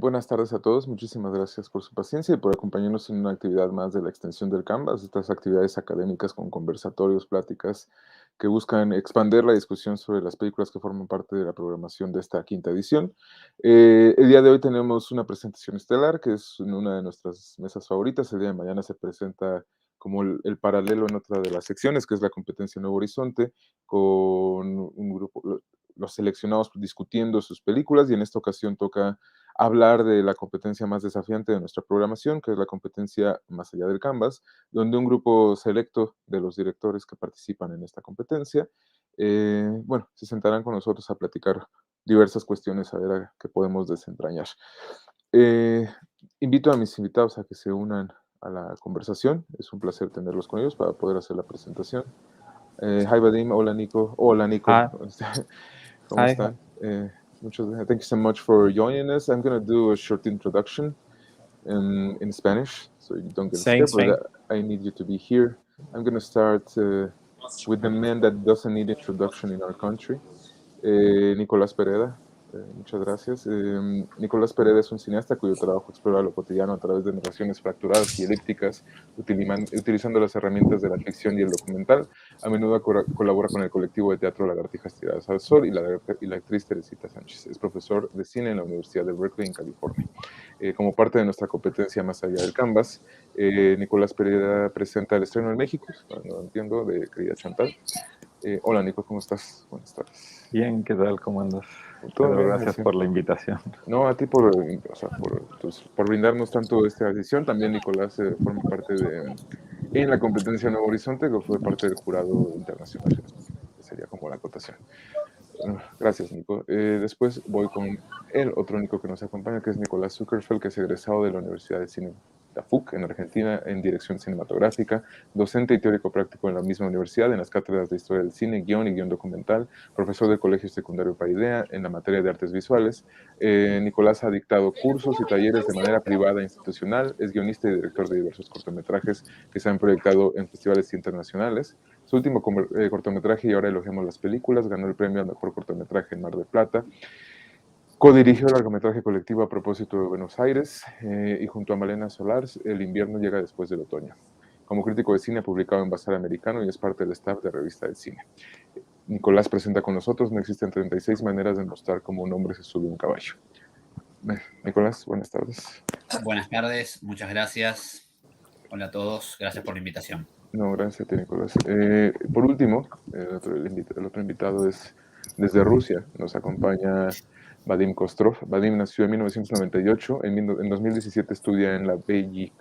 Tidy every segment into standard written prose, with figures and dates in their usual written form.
Buenas tardes a todos, muchísimas gracias por su paciencia y por acompañarnos en una actividad más de la extensión del Canvas, estas actividades académicas con conversatorios, pláticas que buscan expandir la discusión sobre las películas que forman parte de la programación de esta quinta edición. El día de hoy tenemos una presentación estelar, que es en una de nuestras mesas favoritas. El día de mañana se presenta como el paralelo en otra de las secciones, que es la competencia Nuevo Horizonte, con un grupo, los seleccionados discutiendo sus películas, y en esta ocasión toca hablar de la competencia más desafiante de nuestra programación, que es la competencia Más Allá del Canvas, donde un grupo selecto de los directores que participan en esta competencia, se sentarán con nosotros a platicar diversas cuestiones, a ver qué podemos desentrañar. Invito a mis invitados a que se unan a la conversación. Es un placer tenerlos con ellos para poder hacer la presentación. Hi Vadim, hola Nico, hola Nico. Hi. ¿Cómo Hi. están? Thank you so much for joining us. I'm going to do a short introduction in Spanish, so you don't get scared, Thanks. but I need you to be here. I'm going to start with the man that doesn't need introduction in our country, Nicolás Pereda. Muchas gracias. Nicolás Pereda es un cineasta cuyo trabajo explora lo cotidiano a través de narraciones fracturadas y elípticas, utilizando las herramientas de la ficción y el documental. A menudo colabora con el colectivo de teatro Lagartijas Tiradas al Sol y la actriz Teresita Sánchez. Es profesor de cine en la Universidad de Berkeley, en California. Como parte de nuestra competencia Más Allá del Canvas, Nicolás Pereda presenta el estreno en México, no entiendo, de Querida Chantal. Hola Nico, ¿cómo estás? Buenas tardes. Bien, ¿qué tal? ¿Cómo andas? Todo Pedro, bien, gracias por la invitación. No, a ti por brindarnos tanto esta edición. También Nicolás forma parte en la competencia Nuevo Horizonte, que fue parte del jurado internacional. Sería como la acotación. Gracias, Nico. Después voy con el otro Nico que nos acompaña, que es Nicolás Zukerfeld, que es egresado de la Universidad de Cine de FUC en Argentina en dirección cinematográfica, docente y teórico práctico en la misma universidad en las cátedras de historia del cine, guión y guión documental, profesor del Colegio Secundario Paidea en la materia de artes visuales. Nicolás ha dictado cursos y talleres de manera privada e institucional, es guionista y director de diversos cortometrajes que se han proyectado en festivales internacionales. Su último cortometraje, Y ahora elogiamos las películas, ganó el premio al mejor cortometraje en Mar del Plata. Codirigió el largometraje colectivo A propósito de Buenos Aires, y junto a Malena Solar, El invierno llega después del otoño. Como crítico de cine ha publicado en Bazar Americano y es parte del staff de Revista del Cine. Nicolás presenta con nosotros No existen 36 maneras de mostrar cómo un hombre se sube a un caballo. Nicolás, buenas tardes. Buenas tardes, muchas gracias. Hola a todos, gracias por la invitación. No, gracias a ti, Nicolás. Por último, el otro invitado es desde Rusia. Nos acompaña Vadim Kostrov. Vadim nació en 1998. En 2017 estudia en la BYIC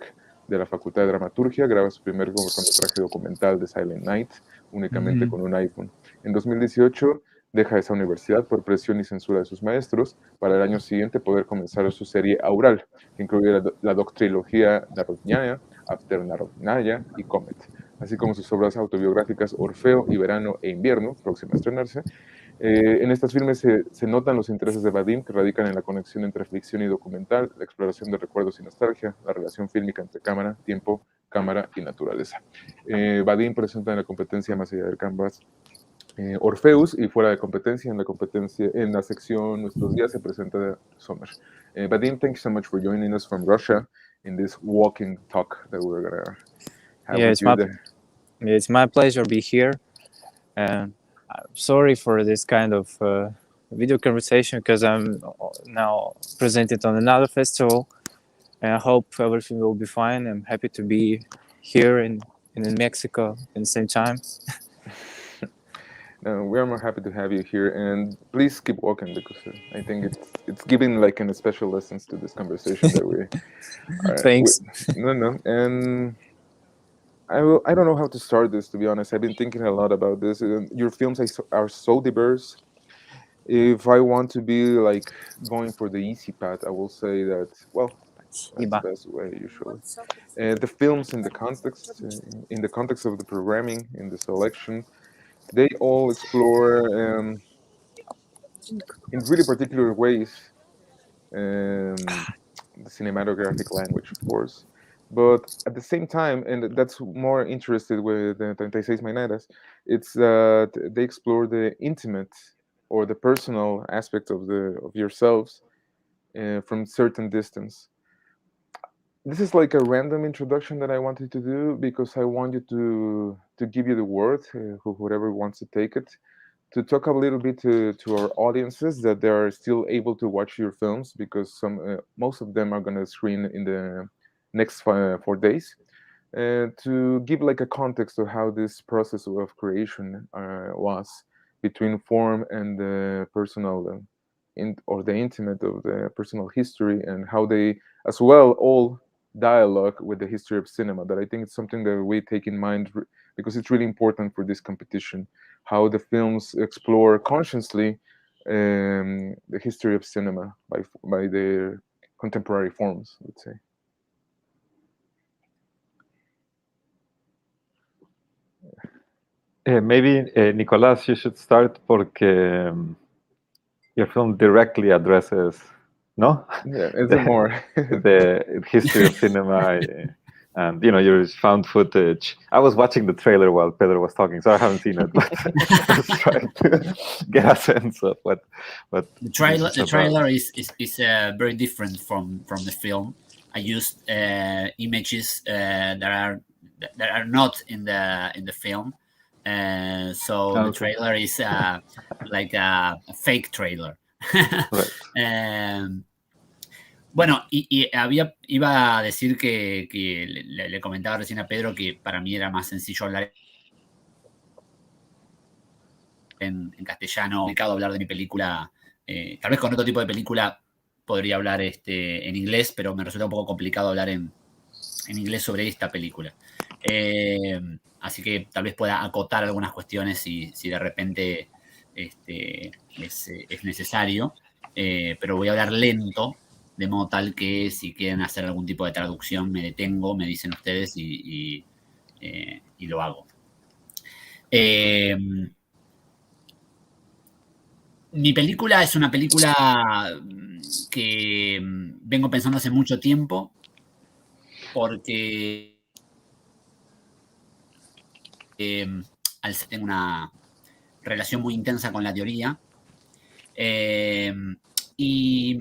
de la Facultad de Dramaturgia. Graba su primer cortometraje documental de Silent Night, únicamente con un iPhone. En 2018 deja esa universidad por presión y censura de sus maestros, para el año siguiente poder comenzar su serie Aural, que incluye la doctrilogía Narodnaya, After Narodnaya y Comet, así como sus obras autobiográficas Orfeo y Verano e Invierno, próxima a estrenarse. En estas filmes se notan los intereses de Vadim, que radican en la conexión entre ficción y documental, la exploración de recuerdos y nostalgia, la relación fílmica entre cámara, tiempo, cámara y naturaleza. Vadim presenta en la competencia Más Allá del Canvas Orpheus, y fuera de competencia, en la sección Nuestros días se presenta Summer. Vadim, thank you so much for joining us from Russia in this walking talk that we're gonna have with you there. It's my pleasure to be here. I'm sorry for this kind of video conversation because I'm now presented on another festival, and I hope everything will be fine. I'm happy to be here in Mexico at the same time. We are more happy to have you here, and please keep walking, because I think it's giving like a special lessons to this conversation that we. Thanks. And I don't know how to start this, to be honest. I've been thinking a lot about this. Your films are so diverse. If I want to be like going for the easy path, I will say that, well, that's the best way usually. The films in the context of the programming, in the selection, they all explore in really particular ways the cinematographic language, of course. But at the same time, and that's more interested with the 36 Maneras, it's that they explore the intimate or the personal aspect of yourselves from certain distance. This is like a random introduction that I wanted to do because I want you to give you the word, whoever wants to take it, to talk a little bit to our audiences that they are still able to watch your films, because most of them are going to screen in the next 4 days, to give like a context of how this process of creation was between form and the personal or the intimate of the personal history, and how they as well all dialogue with the history of cinema. That I think it's something that we take in mind because it's really important for this competition, how the films explore consciously the history of cinema by their contemporary forms, let's say. Maybe, Nicolás, you should start porque your film directly addresses, no? Yeah, it's more the history of cinema and your found footage. I was watching the trailer while Pedro was talking, so I haven't seen it, but I was trying to get a sense of what the trailer. The trailer is very different from the film. I used images that are not in the film. So the trailer is like a fake trailer. Right. Bueno, iba a decir que le comentaba recién a Pedro que para mí era más sencillo hablar en castellano, complicado hablar de mi película. Tal vez con otro tipo de película podría hablar en inglés, pero me resulta un poco complicado hablar en inglés sobre esta película. Así que tal vez pueda acotar algunas cuestiones si de repente es necesario, pero voy a hablar lento, de modo tal que si quieren hacer algún tipo de traducción me detengo, me dicen ustedes y lo hago. Mi película es una película que vengo pensando hace mucho tiempo, porque tengo una relación muy intensa con la teoría, y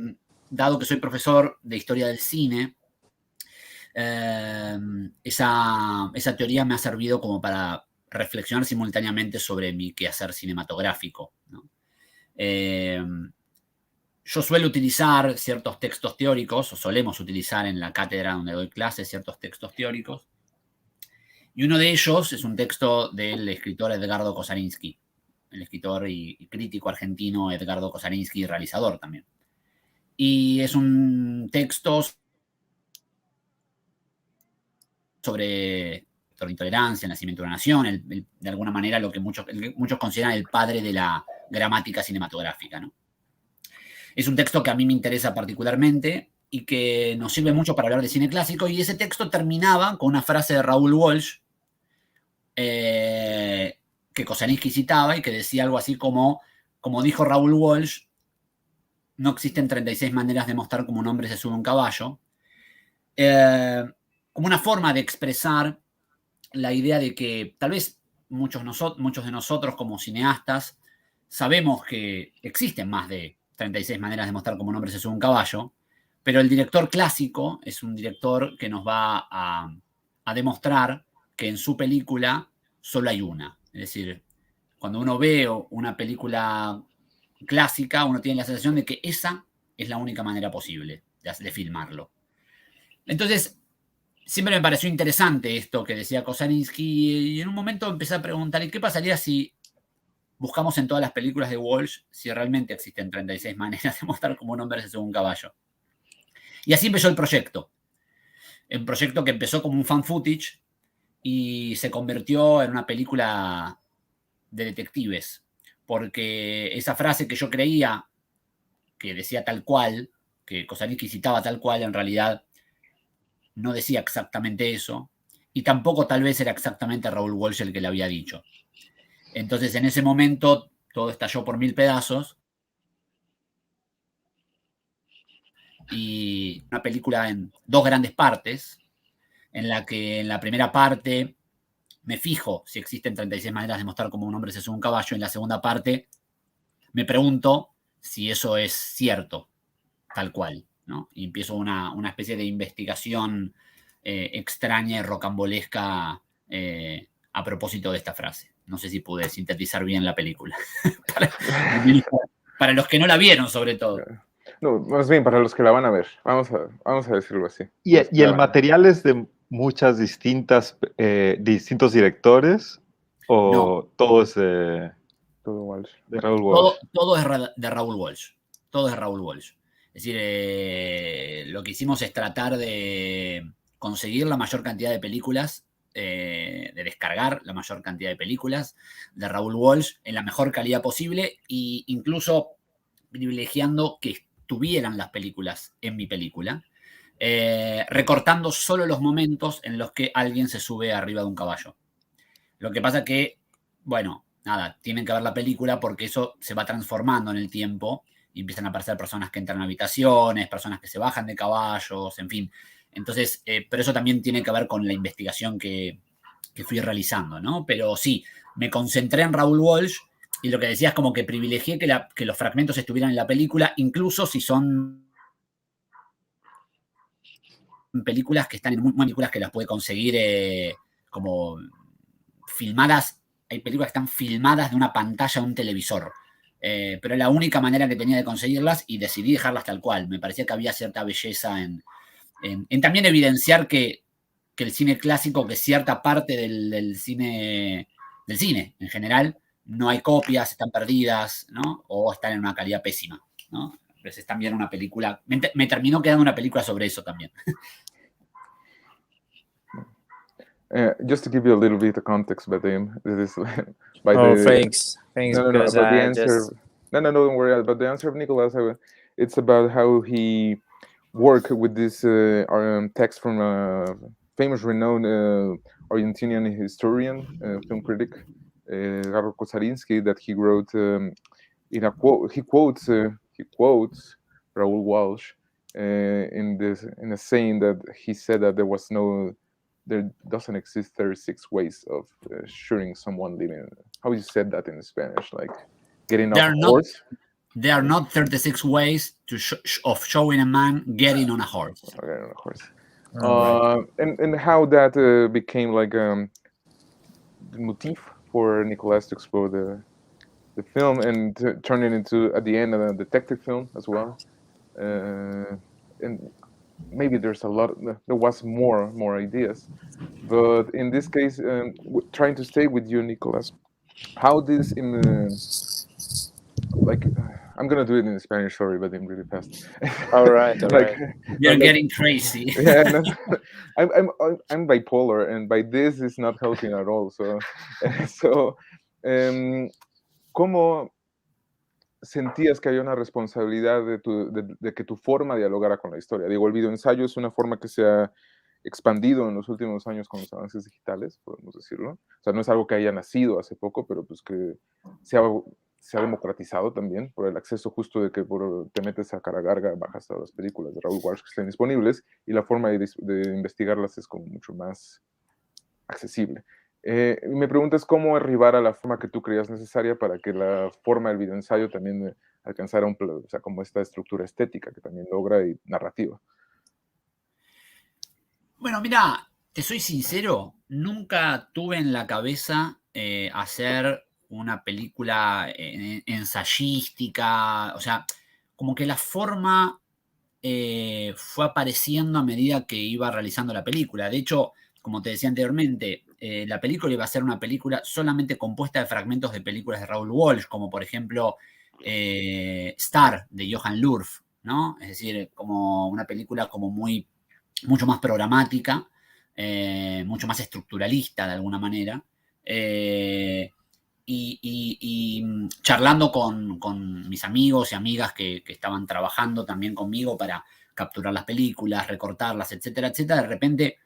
dado que soy profesor de historia del cine, esa teoría me ha servido como para reflexionar simultáneamente sobre mi quehacer cinematográfico, ¿no? Yo suelo utilizar ciertos textos teóricos, o solemos utilizar en la cátedra donde doy clases ciertos textos teóricos, y uno de ellos es un texto del escritor Edgardo Kosarinsky, el escritor y crítico argentino Edgardo Kosarinsky, realizador también. Y es un texto sobre intolerancia, el nacimiento de una nación, de alguna manera lo que muchos consideran el padre de la gramática cinematográfica, ¿no? Es un texto que a mí me interesa particularmente y que nos sirve mucho para hablar de cine clásico, y ese texto terminaba con una frase de Raoul Walsh que Kosaninsky citaba y que decía algo así como dijo Raoul Walsh, no existen 36 maneras de mostrar cómo un hombre se sube a un caballo, como una forma de expresar la idea de que tal vez muchos de nosotros como cineastas sabemos que existen más de 36 maneras de mostrar cómo un hombre se sube a un caballo, pero el director clásico es un director que nos va a demostrar que en su película solo hay una. Es decir, cuando uno ve una película clásica, uno tiene la sensación de que esa es la única manera posible de filmarlo. Entonces, siempre me pareció interesante esto que decía Kosaninsky, y en un momento empecé a preguntar, ¿y qué pasaría si buscamos en todas las películas de Walsh si realmente existen 36 maneras de mostrar cómo un hombre se sube a un caballo? Y así empezó el proyecto. Un proyecto que empezó como un fan footage y se convirtió en una película de detectives, porque esa frase que yo creía que decía tal cual, que Kosaninsky citaba tal cual, en realidad no decía exactamente eso, y tampoco tal vez era exactamente Raoul Walsh el que le había dicho. Entonces, en ese momento, todo estalló por 1000 pedazos, y una película en 2 grandes partes, en la que en la primera parte me fijo si existen 36 maneras de mostrar cómo un hombre se sube a un caballo. En la segunda parte me pregunto si eso es cierto. tal cual, ¿no? Y empiezo una especie de investigación extraña y rocambolesca a propósito de esta frase. No sé si pude sintetizar bien la película. para los que no la vieron, sobre todo. No, más bien para los que la van a ver. Vamos a decirlo así. ¿Y el material es de muchas distintos directores? ¿O No. todo es de Todo Walsh. Raoul Walsh? Todo es de Raoul Walsh. Todo es de Raoul Walsh. Es decir, lo que hicimos es tratar de conseguir la mayor cantidad de películas, de descargar la mayor cantidad de películas de Raoul Walsh en la mejor calidad posible e incluso privilegiando que estuvieran las películas en mi película, recortando solo los momentos en los que alguien se sube arriba de un caballo. Lo que pasa que, bueno, nada, tienen que ver la película porque eso se va transformando en el tiempo y empiezan a aparecer personas que entran a habitaciones, personas que se bajan de caballos, en fin. Entonces, pero eso también tiene que ver con la investigación que fui realizando, ¿no? Pero sí, me concentré en Raoul Walsh y lo que decía es como que privilegié que los fragmentos estuvieran en la película, incluso si son películas que están en muy películas que las puede conseguir como filmadas. Hay películas que están filmadas de una pantalla de un televisor. Pero es la única manera que tenía de conseguirlas y decidí dejarlas tal cual. Me parecía que había cierta belleza en también evidenciar que el cine clásico, que cierta parte del cine en general, no hay copias, están perdidas, ¿no? O están en una calidad pésima, ¿no? Entonces también una película, me terminó quedando una película sobre eso también. Just to give you a little bit of context, Vadim, this is thanks. No, Because about the I answer. just... No, don't worry about the answer of Nicolás. It's about how he worked with this text from a famous, renowned Argentinian historian, film critic, Garo Kosarinski, that he wrote in a quote. He quotes Raoul Walsh in a saying that he said that there doesn't exist 36 ways of shooting someone living. How you said that in Spanish? Like getting off a horse? There are not 36 ways of showing a man getting on a horse. Getting on a horse. Right. And how that became like the motif for Nicolás to explore the film and turn it into, at the end, a detective film as well. And maybe there was more ideas, but in this case, trying to stay with you, Nicolás, how this I'm gonna do it in Spanish, sorry, but I'm really fast. All right. You're getting crazy. Yeah, no, I'm bipolar, and by this is not helping at all. So, ¿cómo sentías que había una responsabilidad de que tu forma dialogara con la historia? Digo, el videoensayo es una forma que se ha expandido en los últimos años con los avances digitales, podemos decirlo. O sea, no es algo que haya nacido hace poco, pero pues que se ha democratizado también por el acceso justo de que te metes a Caragarga, bajas todas las películas de Raoul Walsh que estén disponibles y la forma de investigarlas es como mucho más accesible. Me preguntas cómo arribar a la forma que tú creías necesaria para que la forma del videoensayo también alcanzara como esta estructura estética que también logra y narrativa. Bueno, mira, te soy sincero, nunca tuve en la cabeza hacer una película ensayística, o sea, como que la forma fue apareciendo a medida que iba realizando la película. De hecho, como te decía anteriormente, la película iba a ser una película solamente compuesta de fragmentos de películas de Raoul Walsh, como por ejemplo Star, de Johann Lurf, ¿no? Es decir, como una película como mucho más programática, mucho más estructuralista de alguna manera, y charlando con mis amigos y amigas que estaban trabajando también conmigo para capturar las películas, recortarlas, etcétera, etcétera, de repente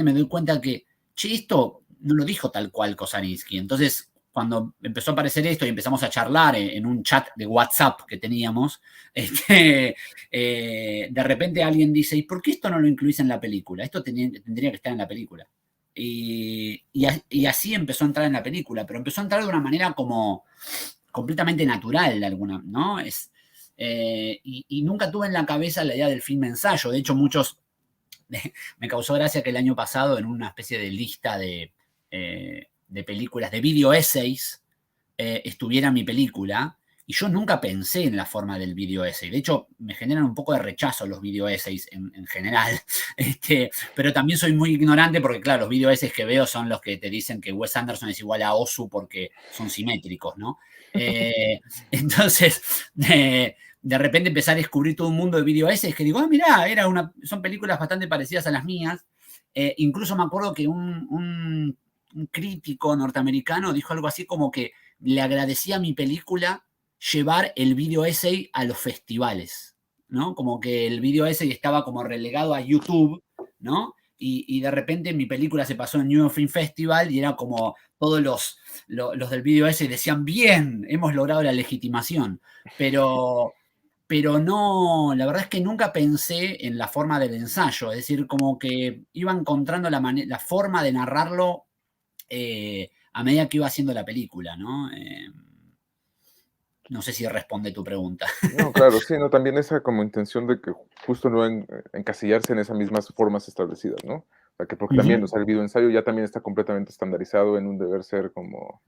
me doy cuenta que, esto no lo dijo tal cual Kosarinski. Entonces, cuando empezó a aparecer esto y empezamos a charlar en un chat de WhatsApp que teníamos, de repente alguien dice, ¿y por qué esto no lo incluís en la película? Esto tendría que estar en la película. Y así empezó a entrar en la película, pero empezó a entrar de una manera como completamente natural, ¿no? Y nunca tuve en la cabeza la idea del filme ensayo. De hecho, me causó gracia que el año pasado, en una especie de lista de películas, de video essays, estuviera mi película. Y yo nunca pensé en la forma del video essay. De hecho, me generan un poco de rechazo los video essays en general. Pero también soy muy ignorante porque, claro, los video essays que veo son los que te dicen que Wes Anderson es igual a Ozu porque son simétricos, ¿no? Entonces, de repente empecé a descubrir todo un mundo de video essays que digo, mirá, son películas bastante parecidas a las mías. Incluso me acuerdo que un crítico norteamericano dijo algo así como que le agradecía a mi película llevar el video essay a los festivales, ¿no? Como que el video essay estaba como relegado a YouTube, ¿no? Y de repente mi película se pasó en New York Film Festival y era como todos los del video essay decían, bien, hemos logrado la legitimación. Pero no, la verdad es que nunca pensé en la forma del ensayo, es decir, como que iba encontrando la forma de narrarlo a medida que iba haciendo la película, ¿no? No sé si responde tu pregunta. No, claro, sí, no, también esa como intención de que justo no encasillarse en esas mismas formas establecidas, ¿no? O sea, que porque también, o sea, el videoensayo ya también está completamente estandarizado en un deber ser como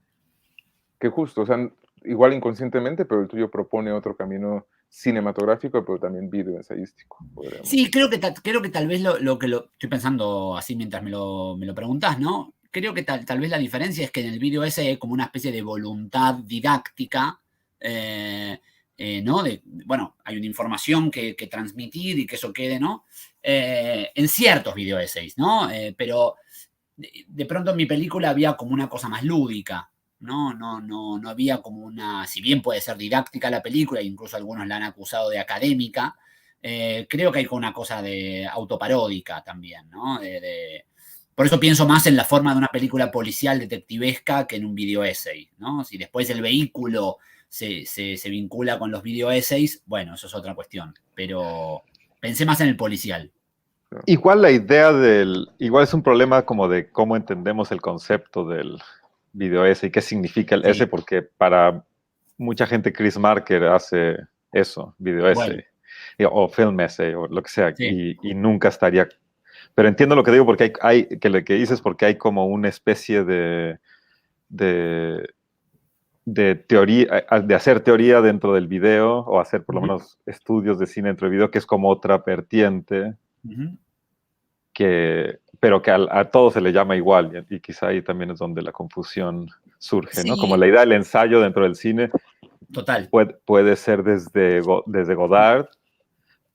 que justo, o sea, igual inconscientemente, pero el tuyo propone otro camino cinematográfico, pero también videoensayístico. Sí, creo que tal vez lo que estoy pensando así mientras me lo preguntás, ¿no? Creo que tal vez la diferencia es que en el video ese hay como una especie de voluntad didáctica, ¿no? Bueno, hay una información que transmitir y que eso quede, ¿no? En ciertos video essays, ¿no? Pero de pronto en mi película había como una cosa más lúdica, ¿no? No había como si bien puede ser didáctica la película, incluso algunos la han acusado de académica, creo que hay como una cosa de autoparódica también, ¿no? Por eso pienso más en la forma de una película policial detectivesca que en un video essay, ¿no? Si después el vehículo se vincula con los video essays, bueno, eso es otra cuestión, pero pensé más en el policial. Igual igual es un problema como de cómo entendemos el concepto del video essay, qué significa el essay, porque para mucha gente Chris Marker hace eso, video essay, o film essay, o lo que sea, y nunca estaría. Pero entiendo lo que digo porque que lo que dices porque hay como una especie de teoría, de hacer teoría dentro del video, o hacer por lo menos estudios de cine dentro del video, que es como otra vertiente, pero que a todo se le llama igual, y quizá ahí también es donde la confusión surge, ¿no? Como la idea del ensayo dentro del cine. Total. Puede ser desde Godard,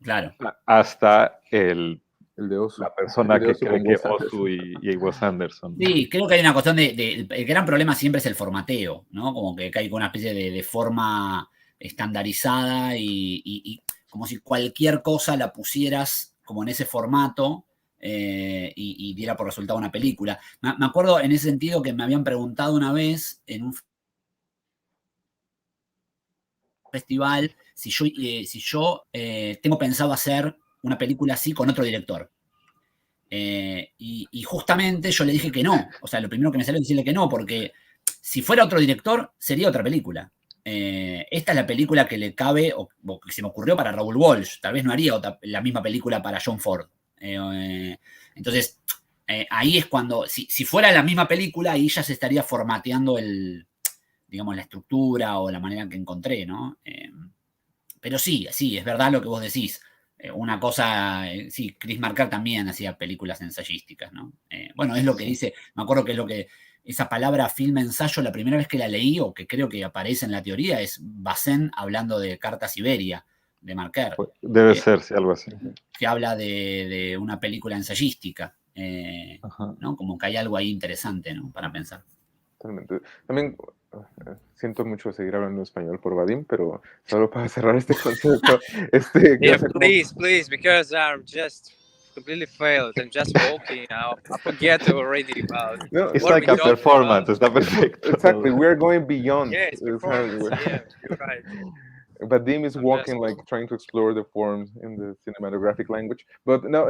claro, hasta el de Ozu. La persona que cree que Ozu y Wes Anderson. Sí, creo que hay una cuestión el gran problema siempre es el formateo, ¿no? Como que hay una especie de forma estandarizada y como si cualquier cosa la pusieras como en ese formato y diera por resultado una película. Me acuerdo en ese sentido que me habían preguntado una vez en un festival si yo tengo pensado hacer una película así con otro director. Y justamente yo le dije que no. O sea, lo primero que me salió es decirle que no, porque si fuera otro director, sería otra película. Esta es la película que le cabe, o que se me ocurrió para Raoul Walsh. Tal vez no haría la misma película para John Ford. Entonces, ahí es cuando, si fuera la misma película, ahí ya se estaría formateando digamos, la estructura o la manera que encontré, ¿no? Pero sí, es verdad lo que vos decís. Una cosa, sí, Chris Marker también hacía películas ensayísticas, ¿no? Bueno, es lo que dice, me acuerdo que es lo que, esa palabra film ensayo, la primera vez que la leí, o que creo que aparece en la teoría, es Bazin hablando de Carta Siberia, de Marker. Debe ser, sí, algo así. Que habla de una película ensayística, ¿no? Como que hay algo ahí interesante, ¿no? Para pensar. Totalmente. También siento mucho seguir hablando español por Vadim, pero solo para cerrar este concepto. Yeah, please, because I'm just completely failed. I'm just walking. I forget already about. No, it's like a performance. Está perfecto. Exactly, we're going beyond. Yes, performance. Yeah, you're right. Vadim is walking, like trying to explore the forms in the cinematographic language. But no,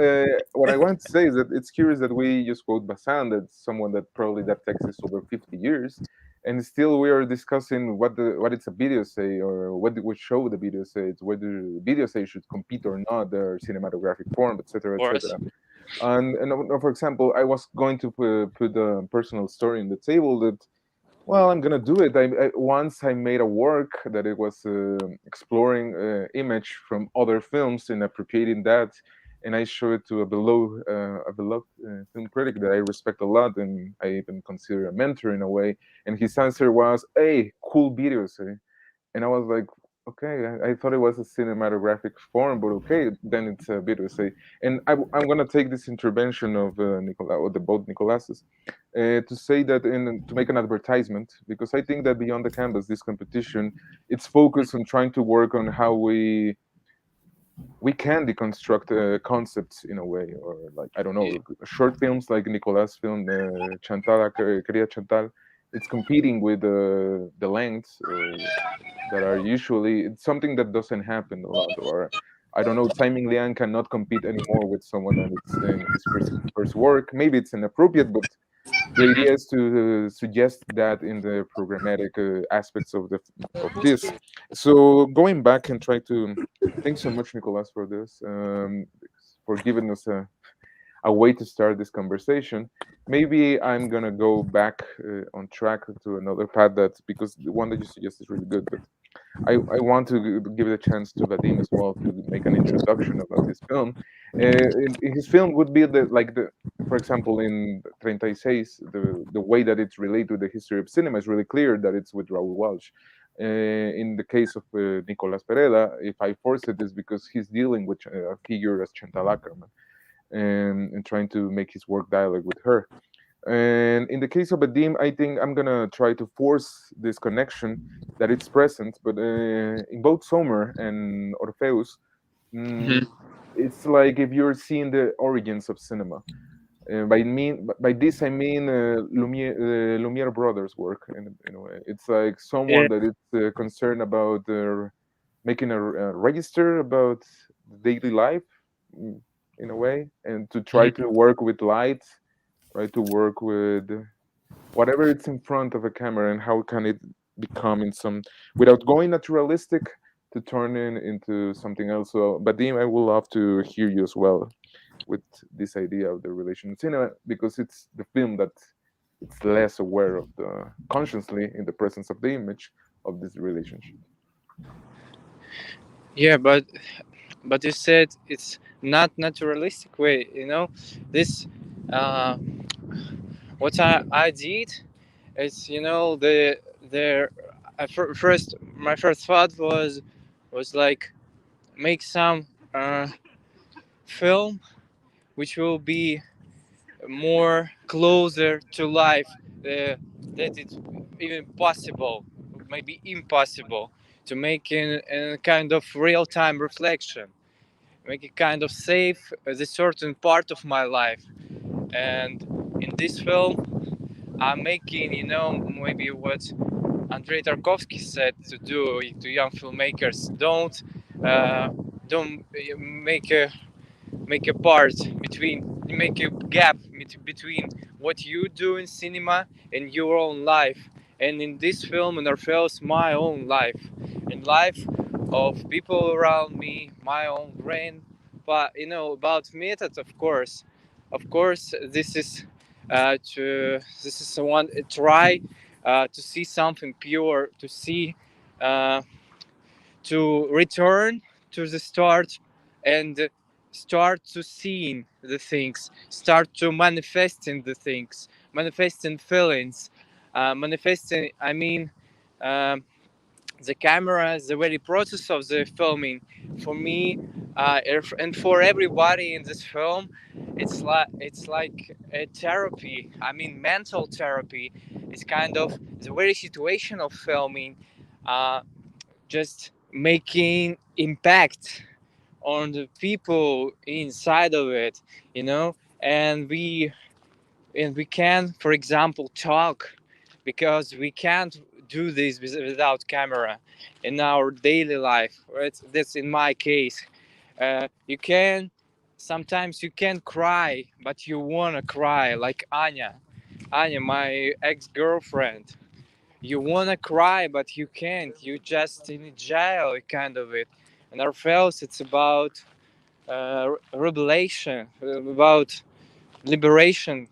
what I want to say is that it's curious that we just quote Bazin, that's someone that probably that text is over 50 years. and still we are discussing what it's a video say, or what would show the video say, it's whether the video say should compete or not, their cinematographic form, etc., etc. And for example, I was going to put a personal story in the table that, well, I'm gonna do it. Once I made a work that it was exploring image from other films and appropriating that, and I showed it to a beloved film critic that I respect a lot, and I even consider a mentor in a way. And his answer was, "Hey, cool videos." And I was like, okay, I thought it was a cinematographic form, but okay, then it's a video say. And I'm gonna take this intervention of Nicolas, or the both Nicolases, to say that to make an advertisement, because I think that beyond the canvas, this competition, it's focused on trying to work on how we can deconstruct concepts in a way, or like, I don't know, short films like Nicolás' film Chantal, Querida Chantal, it's competing with the lengths that are usually, it's something that doesn't happen a lot, or I don't know, Simon Liang cannot compete anymore with someone and it's in his first work. Maybe it's inappropriate, but the idea is to suggest that in the programmatic aspects of this. So going back and try to, thanks so much, Nicolas, for this, for giving us a way to start this conversation. Maybe I'm gonna go back on track to another path, that because the one that you suggest is really good, but I want to give it a chance to Vadim as well to make an introduction about his film. His film would be for example, in Treinta, Seis, the way that it's related to the history of cinema is really clear that it's with Raoul Walsh. In the case of Nicolás Pereda, if I force it, is because he's dealing with a figure as Chantal Ackerman, and trying to make his work dialogue with her. And in the case of Vadim, I think I'm gonna try to force this connection that it's present, but in both Sommer and Orpheus, it's like if you're seeing the origins of cinema. By this I mean Lumiere brothers' work. In a way, it's like someone that is concerned about making a register about daily life, in a way, and to try to work with light, try to work with whatever it's in front of a camera, and how can it become in some, without going naturalistic, to turn into something else. So Vadim, I would love to hear you as well with this idea of the relation in cinema, because it's the film that it's less aware of the consciously in the presence of the image of this relationship. Yeah, but you said it's not naturalistic way, this what I did is, first, my first thought was like, make some film which will be more closer to life, that it's even possible, maybe impossible, to make in a kind of real-time reflection, make it kind of safe as a certain part of my life. And in this film I'm making, maybe what Andrei Tarkovsky said to do to young filmmakers: don't make a part between, make a gap between what you do in cinema and your own life. And in this film, in Orpheus, my own life and life of people around me, my own brain. But about methods, of course, this is one try to see something pure, to see to return to the start, and start to seeing the things, start to manifesting the things, manifesting feelings, manifesting, I mean, um, the camera, the very process of the filming, for me, and for everybody in this film, it's like a therapy. I mean, mental therapy. It's kind of the very situation of filming, just making impact on the people inside of it, and we can, for example, talk, because we can't do this without camera in our daily life, right? That's in my case. You can sometimes you can cry, but you want to cry, like Anya, my ex-girlfriend. you wanna cry but you can't. You just in a jail kind of it. And Orpheus, it's about revelation, about liberation,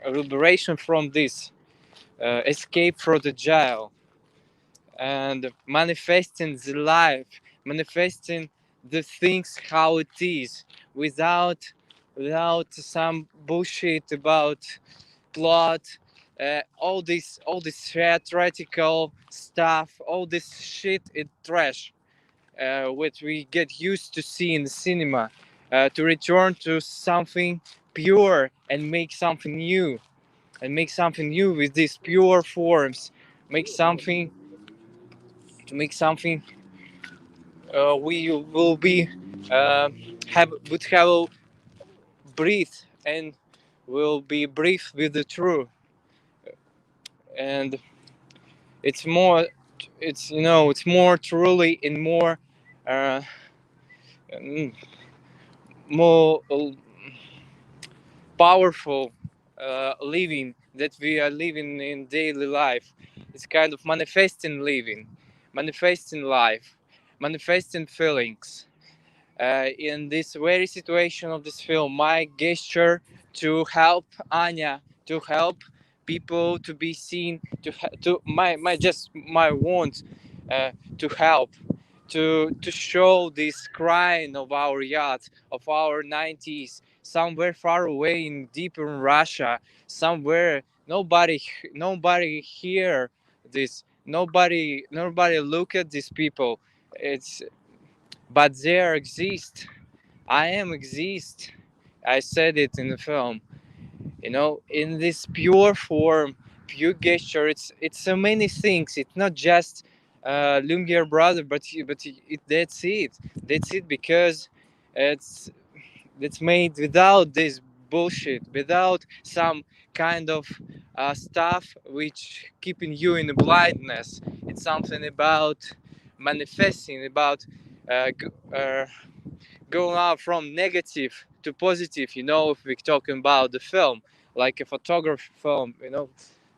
liberation from this, escape from the jail, and manifesting the life, manifesting the things how it is, without some bullshit about plot, all this theatrical stuff, all this shit is trash, what we get used to see in the cinema, to return to something pure and make something new, with these pure forms, make something to make something we will be would have breathe, and will be breathe with the truth. And it's more, it's more truly and more uh, mm, more powerful living that we are living in daily life. It's kind of manifesting living, manifesting life, manifesting feelings. In this very situation of this film, my gesture to help Anya, to help people to be seen, to my want to help, to show this crying of our yacht, of our 90s, somewhere far away in deep in Russia, somewhere nobody hear this, nobody look at these people. It's But there exist. I am exist. I said it in the film. In this pure form, pure gesture. It's so many things. It's not just Lumiere brother, that's it. That's it, because it's it's made without this bullshit, without some kind of stuff which keeping you in the blindness. It's something about manifesting, about uh, g- uh, going out from negative to positive. If we're talking about the film, like a photography film,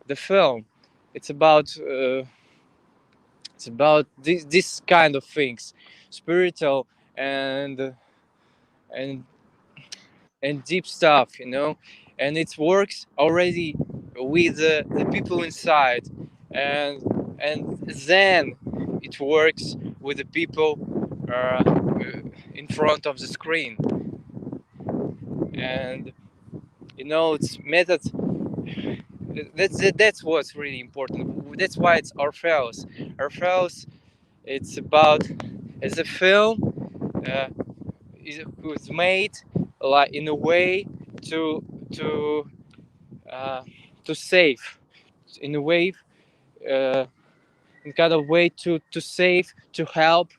the film, it's about this kind of things, spiritual and and and deep stuff, and it works already with the people inside, and then it works with the people in front of the screen. And it's method. That's what's really important. That's why it's Orpheus. It's about, as a film, uh, it was made like in a way to to uh, to save, in a way, uh, in kind of way to save, to help,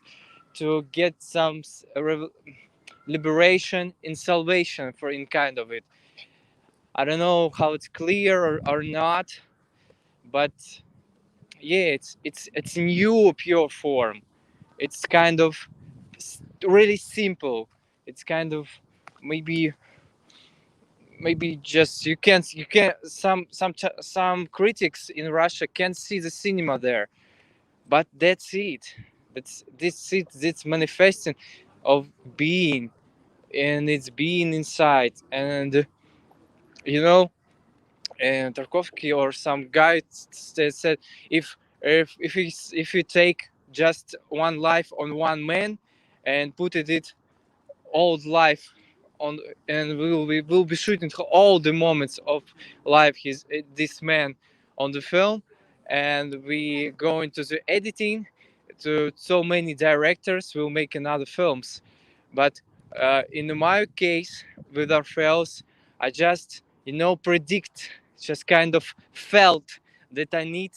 to get some liberation and salvation for in kind of it. I don't know how it's clear or not, but yeah, it's new pure form. It's kind of really simple. It's kind of maybe just you can some critics in Russia can't see the cinema there, but that's it. This manifesting of being, and it's being inside. And you know and Tarkovsky or some guy said, if you take just one life on one man and put it old life on, and we will be shooting all the moments of life this man on the film, and we go into the editing to so many directors will make another films. But in my case with our files, I just predict, just kind of felt that I need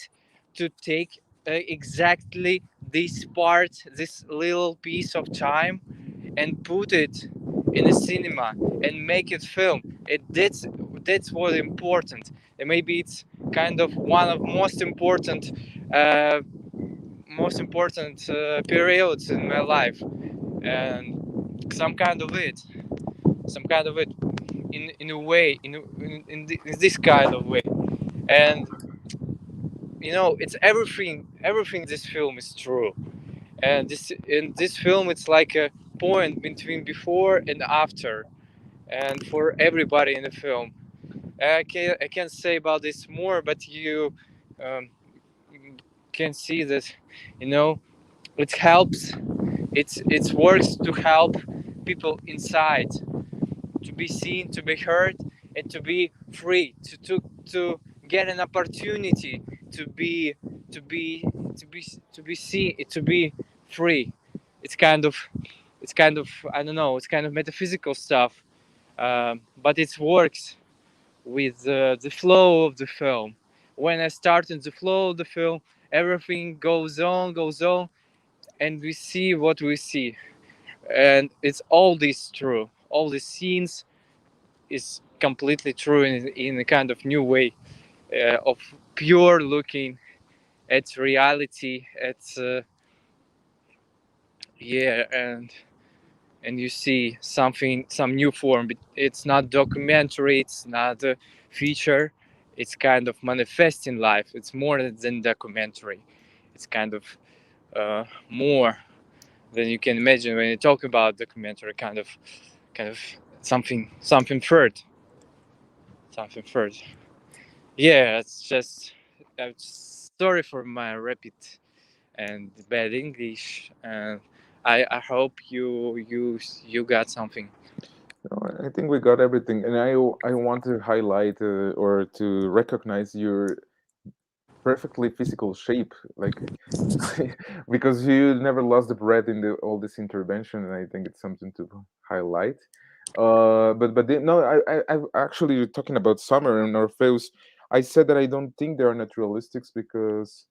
to take exactly this part, this little piece of time, and put it in a cinema and make it film. That's what important. And maybe it's kind of one of uh, most important periods in my life, and some kind of it in a way, in this kind of way. And it's everything. Everything this film is true, and in this film it's like a point between before and after, and for everybody in the film. I can't say about this more, but you um, can see that, it helps. It works to help people inside to be seen, to be heard, and to be free, to get an opportunity to be to be to be seen, to be free. It's kind of I don't know. It's kind of metaphysical stuff, but it works with the flow of the film. When I start in the flow of the film, everything goes on, and we see what we see, and it's all this true. All the scenes is completely true in a kind of new way of pure looking at reality, at yeah, and you see some new form. It's not documentary, it's not a feature, it's kind of manifesting life. It's more than documentary. It's kind of more than you can imagine when you talk about documentary. Kind of something third. Something third. Yeah, it's just I'm sorry for my rapid and bad English, and I hope you got something. I think we got everything, and I want to highlight or to recognize your perfectly physical shape, like because you never lost the breath in all this intervention, and I think it's something to highlight. No, I actually talking about Summer and Orpheus. I said that I don't think they are naturalistics because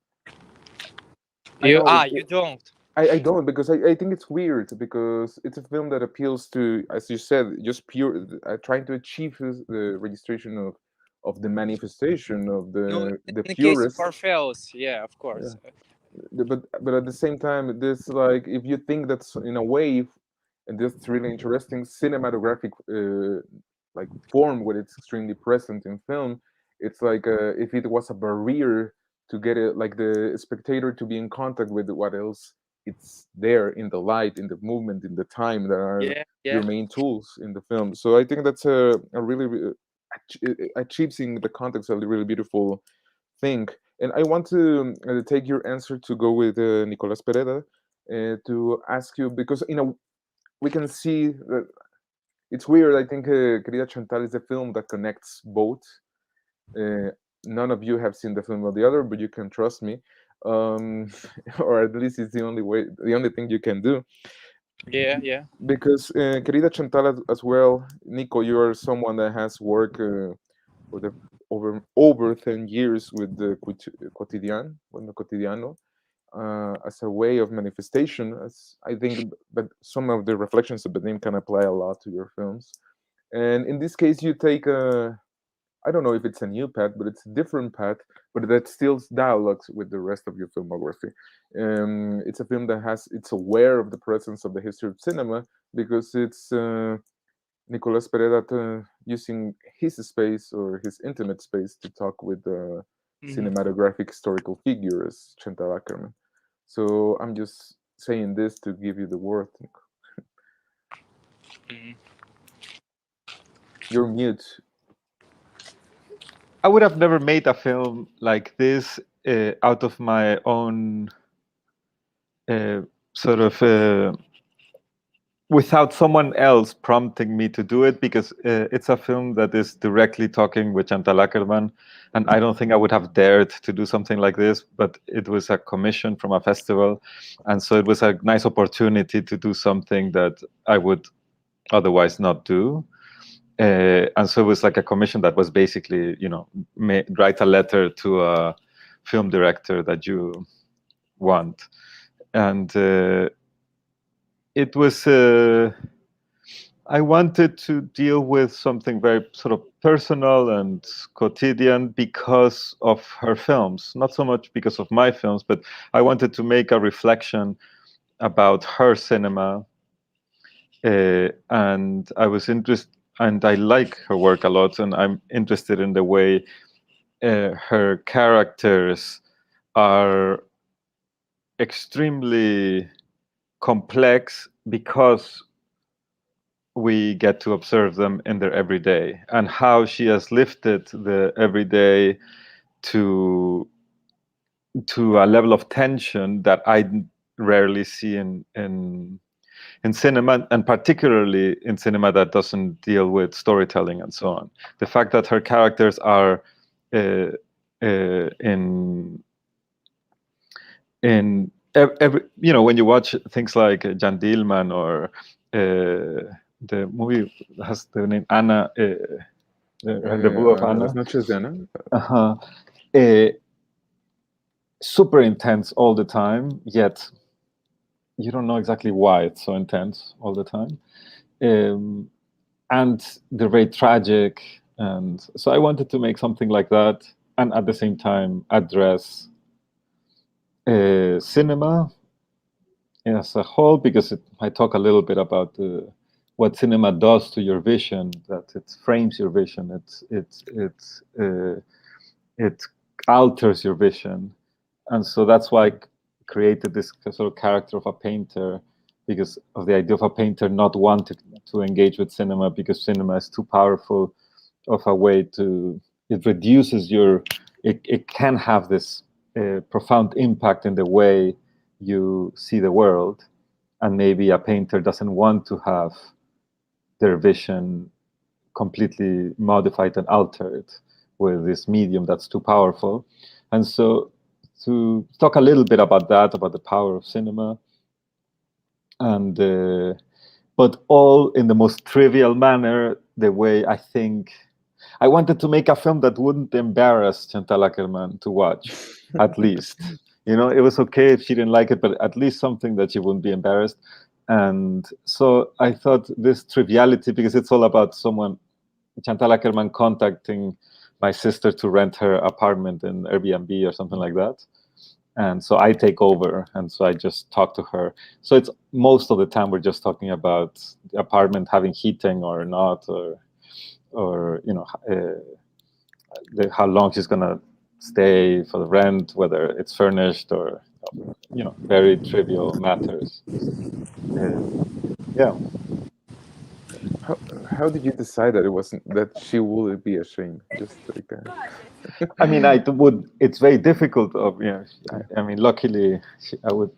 I know You don't. I don't because I think it's weird because it's a film that appeals to, as you said, just pure trying to achieve the registration of the manifestation of No, the in the case of purest. Orpheus, yeah, of course. Yeah. But at the same time, this, like, if you think that's in a way, and this is really interesting cinematographic like form where it's extremely present in film, it's like if it was a barrier to get it, like the spectator to be in contact with what else it's there in the light, in the movement, in the time that are Yeah, your yeah. main tools in the film. So I think that's a really achieving the context of the really beautiful thing. And I want to take your answer to go with Nicolás Pereda to ask you, because we can see that it's weird. I think Querida Chantal is a film that connects both. Uh, None of you have seen the film or the other, but you can trust me, um, or at least it's the only way, the only thing you can do. Yeah, yeah. Because Querida Chantal as well, Nico, you are someone that has worked for the over 10 years with the cotidian, bueno, cotidiano, as a way of manifestation. As I think, but some of the reflections of Vadim can apply a lot to your films. And in this case, you take a, I don't know if it's a new path, but it's a different path, but that still dialogues with the rest of your filmography. It's a film that it's aware of the presence of the history of cinema because it's Nicolás Pereda using his space or his intimate space to talk with the cinematographic historical figures, Chantal Ackerman. So I'm just saying this to give you the word. Mhm. You're mute. I would have never made a film like this out of my own sort of without someone else prompting me to do it, because it's a film that is directly talking with Chantal Ackerman, and I don't think I would have dared to do something like this, but it was a commission from a festival, and so it was a nice opportunity to do something that I would otherwise not do. And so it was like a commission that was basically, write a letter to a film director that you want. And it was, I wanted to deal with something very sort of personal and quotidian because of her films, not so much because of my films, but I wanted to make a reflection about her cinema. And I was interested, and I like her work a lot, and I'm interested in the way her characters are extremely complex because we get to observe them in their everyday, and how she has lifted the everyday to a level of tension that I rarely see in cinema, and particularly in cinema that doesn't deal with storytelling and so on. The fact that her characters are in every, when you watch things like Jan Dillman or the movie that has the name Anna, the Rendezvous of Anna. Las Noches de Ana. Super intense all the time, yet you don't know exactly why it's so intense all the time. And they're very tragic. And so I wanted to make something like that, and at the same time address cinema as a whole, because I talk a little bit about what cinema does to your vision, that it frames your vision, it alters your vision. And so that's why I created this sort of character of a painter, because of the idea of a painter not wanting to engage with cinema because cinema is too powerful of a way to, it reduces your, it can have this profound impact in the way you see the world. And maybe a painter doesn't want to have their vision completely modified and altered with this medium that's too powerful. And so to talk a little bit about that, about the power of cinema, and but all in the most trivial manner, the way I think I wanted to make a film that wouldn't embarrass Chantal Akerman to watch, at least. It was okay if she didn't like it, but at least something that she wouldn't be embarrassed. And so I thought this triviality, because it's all about someone, Chantal Akerman, contacting my sister to rent her apartment in Airbnb or something like that. And so I take over, and so I just talk to her. So it's most of the time we're just talking about the apartment having heating or not, or how long she's gonna stay for the rent, whether it's furnished or very trivial matters. Yeah. How did you decide that it wasn't, that she would be ashamed? Just like that. I mean, it's very difficult. I mean, luckily, I would,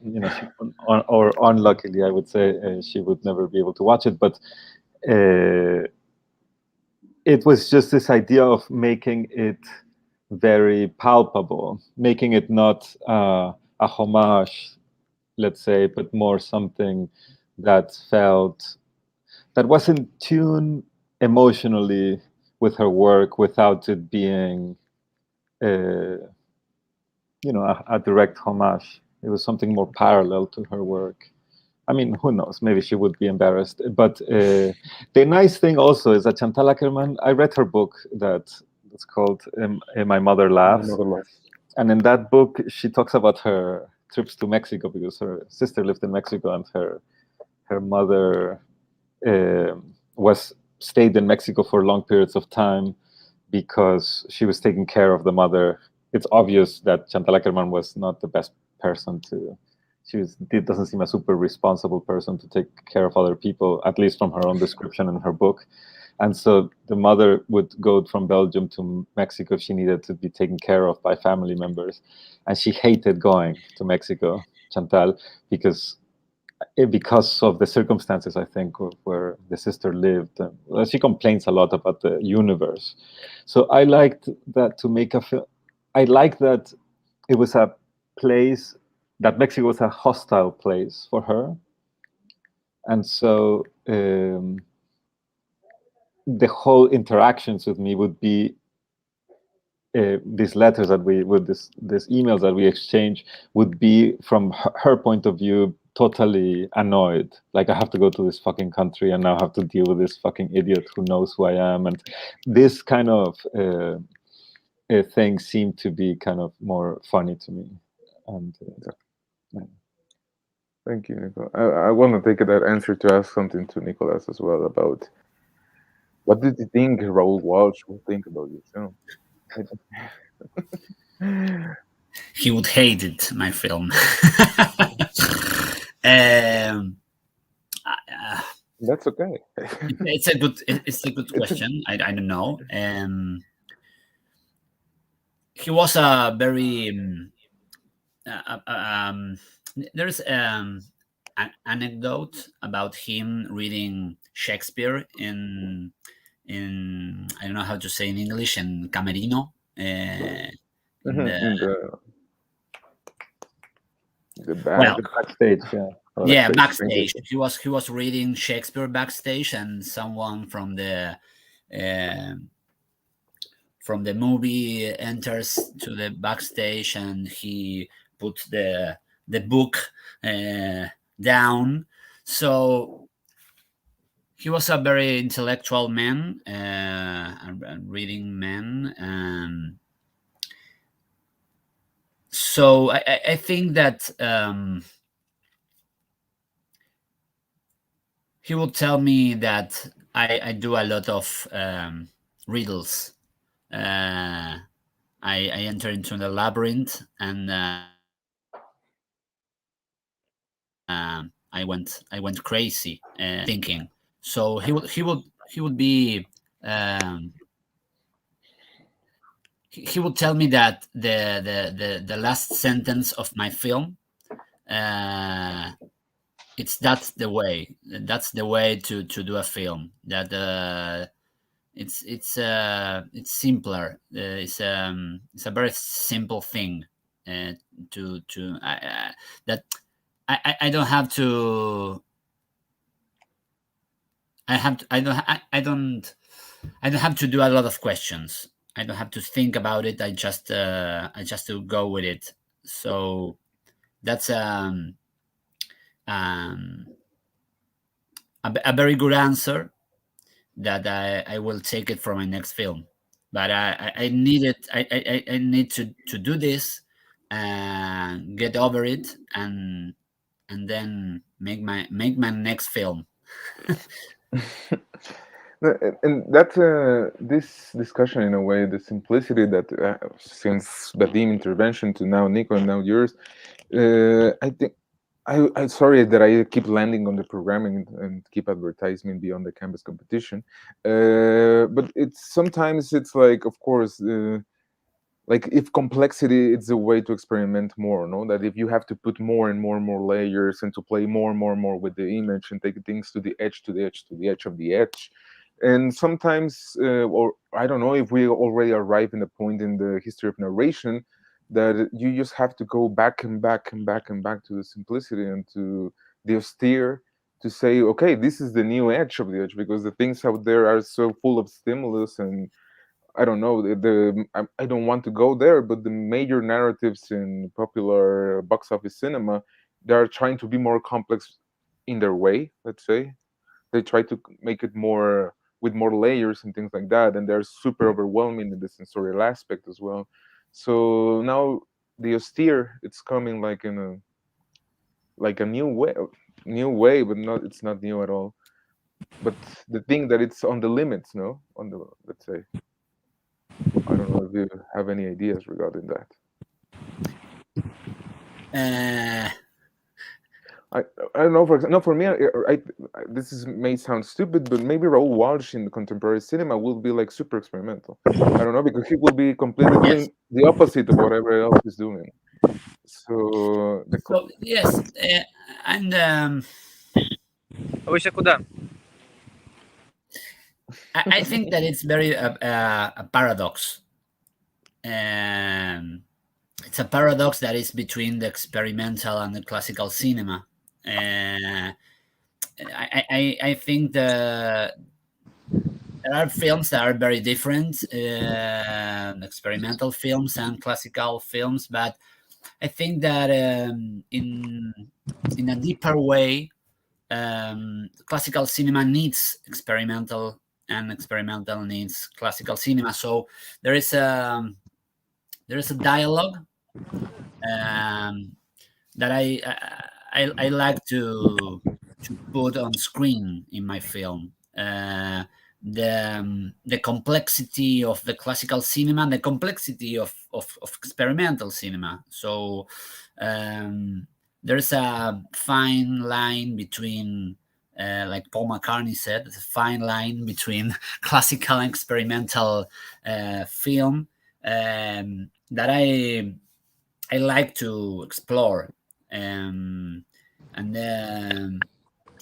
or unluckily, I would say she would never be able to watch it. But it was just this idea of making it very palpable, making it not a homage, let's say, but more something that was in tune emotionally with her work without it being a direct homage. It was something more parallel to her work. I mean, who knows? Maybe she would be embarrassed. But the nice thing also is that Chantal Akerman, I read her book that's called My Mother Laughs. My Mother Laughs. And in that book, she talks about her trips to Mexico, because her sister lived in Mexico, and her mother stayed in Mexico for long periods of time because she was taking care of the mother. It's obvious that Chantal Akerman was not the best person it doesn't seem a super responsible person to take care of other people, at least from her own description in her book. And so the mother would go from Belgium to Mexico if she needed to be taken care of by family members. And she hated going to Mexico, Chantal, because of the circumstances, I think, where the sister lived. She complains a lot about the universe. So I liked that to make a film. I liked that it was a place, that Mexico was a hostile place for her. And so the whole interactions with me would be these letters that these emails that we exchange would be from her point of view, totally annoyed. Like, I have to go to this fucking country and now have to deal with this fucking idiot who knows who I am. And this kind of things seem to be kind of more funny to me. And Thank you, Nico. I want to take that answer to ask something to Nicolás as well about what did you think Raoul Walsh would think about your film? he would hate it, my film. That's okay. It's a good question. I don't know. He was a very there's an anecdote about him reading Shakespeare in I don't know how to say in English, in Camerino. The back. Well, The backstage, yeah. Yeah, backstage. He was reading Shakespeare backstage, and someone from the movie enters to the backstage, and he puts the book down. So he was a very intellectual man, a reading man. So I think that he would tell me that I do a lot of riddles. I enter into the labyrinth, and I went crazy thinking. So he would be he would tell me that the last sentence of my film, that's the way to do a film. That it's simpler. It's a very simple thing that I don't have to. I don't have to do a lot of questions. I don't have to think about it. I just to go with it. So that's a very good answer that I will take it for my next film. But I need it. I need to do this and get over it, and then make my next film. And that's this discussion, in a way, the simplicity that since Vadim intervention to now Nico and now yours, I think I'm sorry that I keep landing on the programming and keep advertising beyond the canvas competition, but sometimes it's like, of course, like if complexity is a way to experiment more, no? That if you have to put more and more and more layers and to play more and more and more with the image and take things to the edge, to the edge, to the edge of the edge. And sometimes, or I don't know if we already arrive in a point in the history of narration that you just have to go back and back and back and back to the simplicity and to the austere, to say, okay, this is the new edge of the edge, because the things out there are so full of stimulus, and I don't know, I don't want to go there, but the major narratives in popular box office cinema, they are trying to be more complex in their way, let's say. They try to make it more with more layers and things like that, and they're super overwhelming in the sensorial aspect as well. So now the austere, it's coming like in a new way, but it's not new at all. But the thing that it's on the limits, no, on the, let's say. I don't know if you have any ideas regarding that. I don't know. For example, no, for me, this may sound stupid, but maybe Raoul Walsh in contemporary cinema will be like super experimental. I don't know, because he will be completely doing the opposite of whatever else is doing. So yes, and I think that it's very a paradox. It's a paradox that is between the experimental and the classical cinema. I think there are films that are very different, experimental films and classical films, but I think that in a deeper way, classical cinema needs experimental, and experimental needs classical cinema. So there is a dialogue that I like to put on screen in my film. the complexity of the classical cinema and the complexity of experimental cinema. So there's a fine line between, like Paul McCartney said, there's a fine line between classical and experimental film that I like to explore. And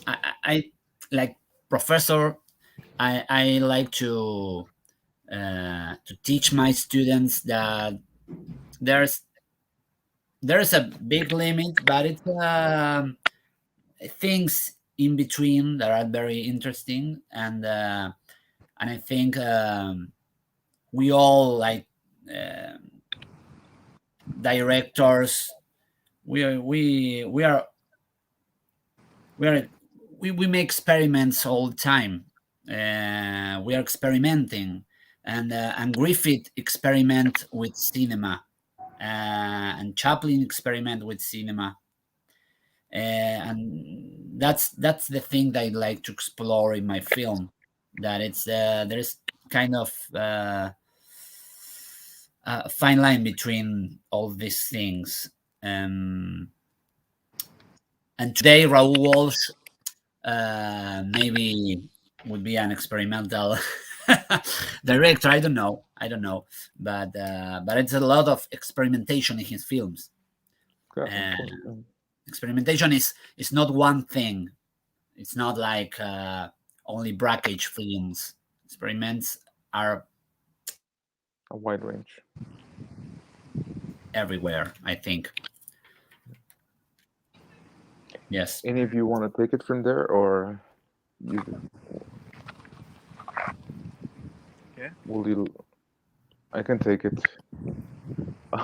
I like Professor. I like to teach my students that there's a big limit, but it's things in between that are very interesting, and I think we all, like directors, we make experiments all the time. We are experimenting, and Griffith experiment with cinema, and Chaplin experiment with cinema, and that's the thing that I like to explore in my film. That it's there's kind of a fine line between all these things. And today, Raoul Walsh maybe would be an experimental director. I don't know, but it's a lot of experimentation in his films. Yeah, Experimentation is not one thing. It's not like only Brackage films. Experiments are a wide range. Everywhere, I think. Yes. Any of you want to take it from there, or you? Yeah. Will you? I can take it.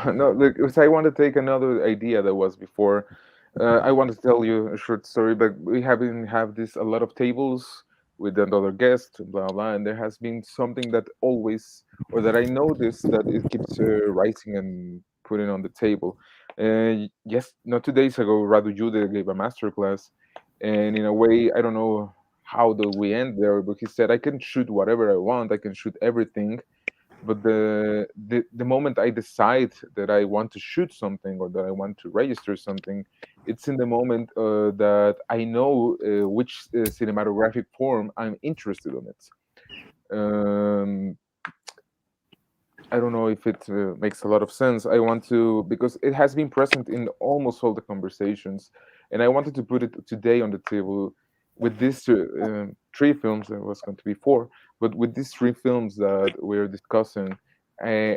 No, look, I want to take another idea that was before. I want to tell you a short story, but we have this a lot of tables with another guest, blah blah, and there has been something that always, or that I noticed that it keeps rising and putting on the table. Yes, not 2 days ago, Radu Jude gave a master class, and in a way, I don't know how do we end there, but he said I can shoot whatever I want, I can shoot everything, but the moment I decide that I want to shoot something or that I want to register something, it's in the moment that I know which cinematographic form I'm interested in it. I don't know if it makes a lot of sense. I want to, because it has been present in almost all the conversations, and I wanted to put it today on the table with these three films. There was going to be four, but with these three films that we're discussing,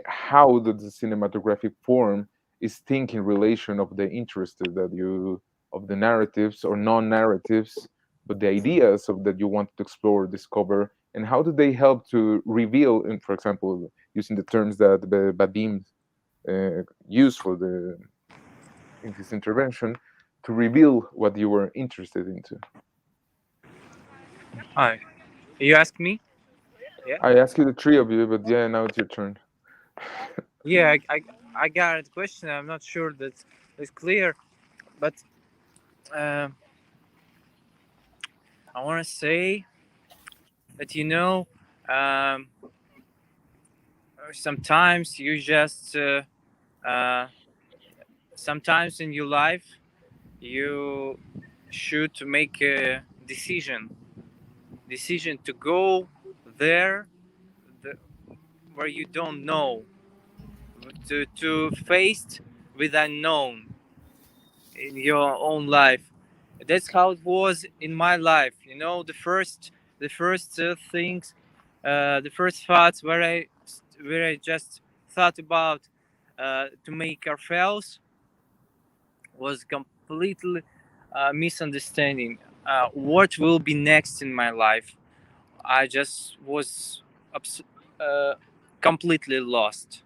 how the cinematographic form is think in relation of the interest that you of the narratives or non-narratives, but the ideas of that you want to explore, discover, and how do they help to reveal, and for example, using the terms that Vadim used in his intervention, to reveal what you were interested into. Hi. You ask me? Yeah. I asked you the three of you, but yeah, now it's your turn. Yeah, I got a question. I'm not sure that it's clear, but I want to say that sometimes you just sometimes in your life you should make a decision to go there where you don't know, to face with unknown in your own life. That's how it was in my life. The first things, the first thoughts where I just thought about to make ourselves was completely misunderstanding what will be next in my life. I just was uh, completely lost.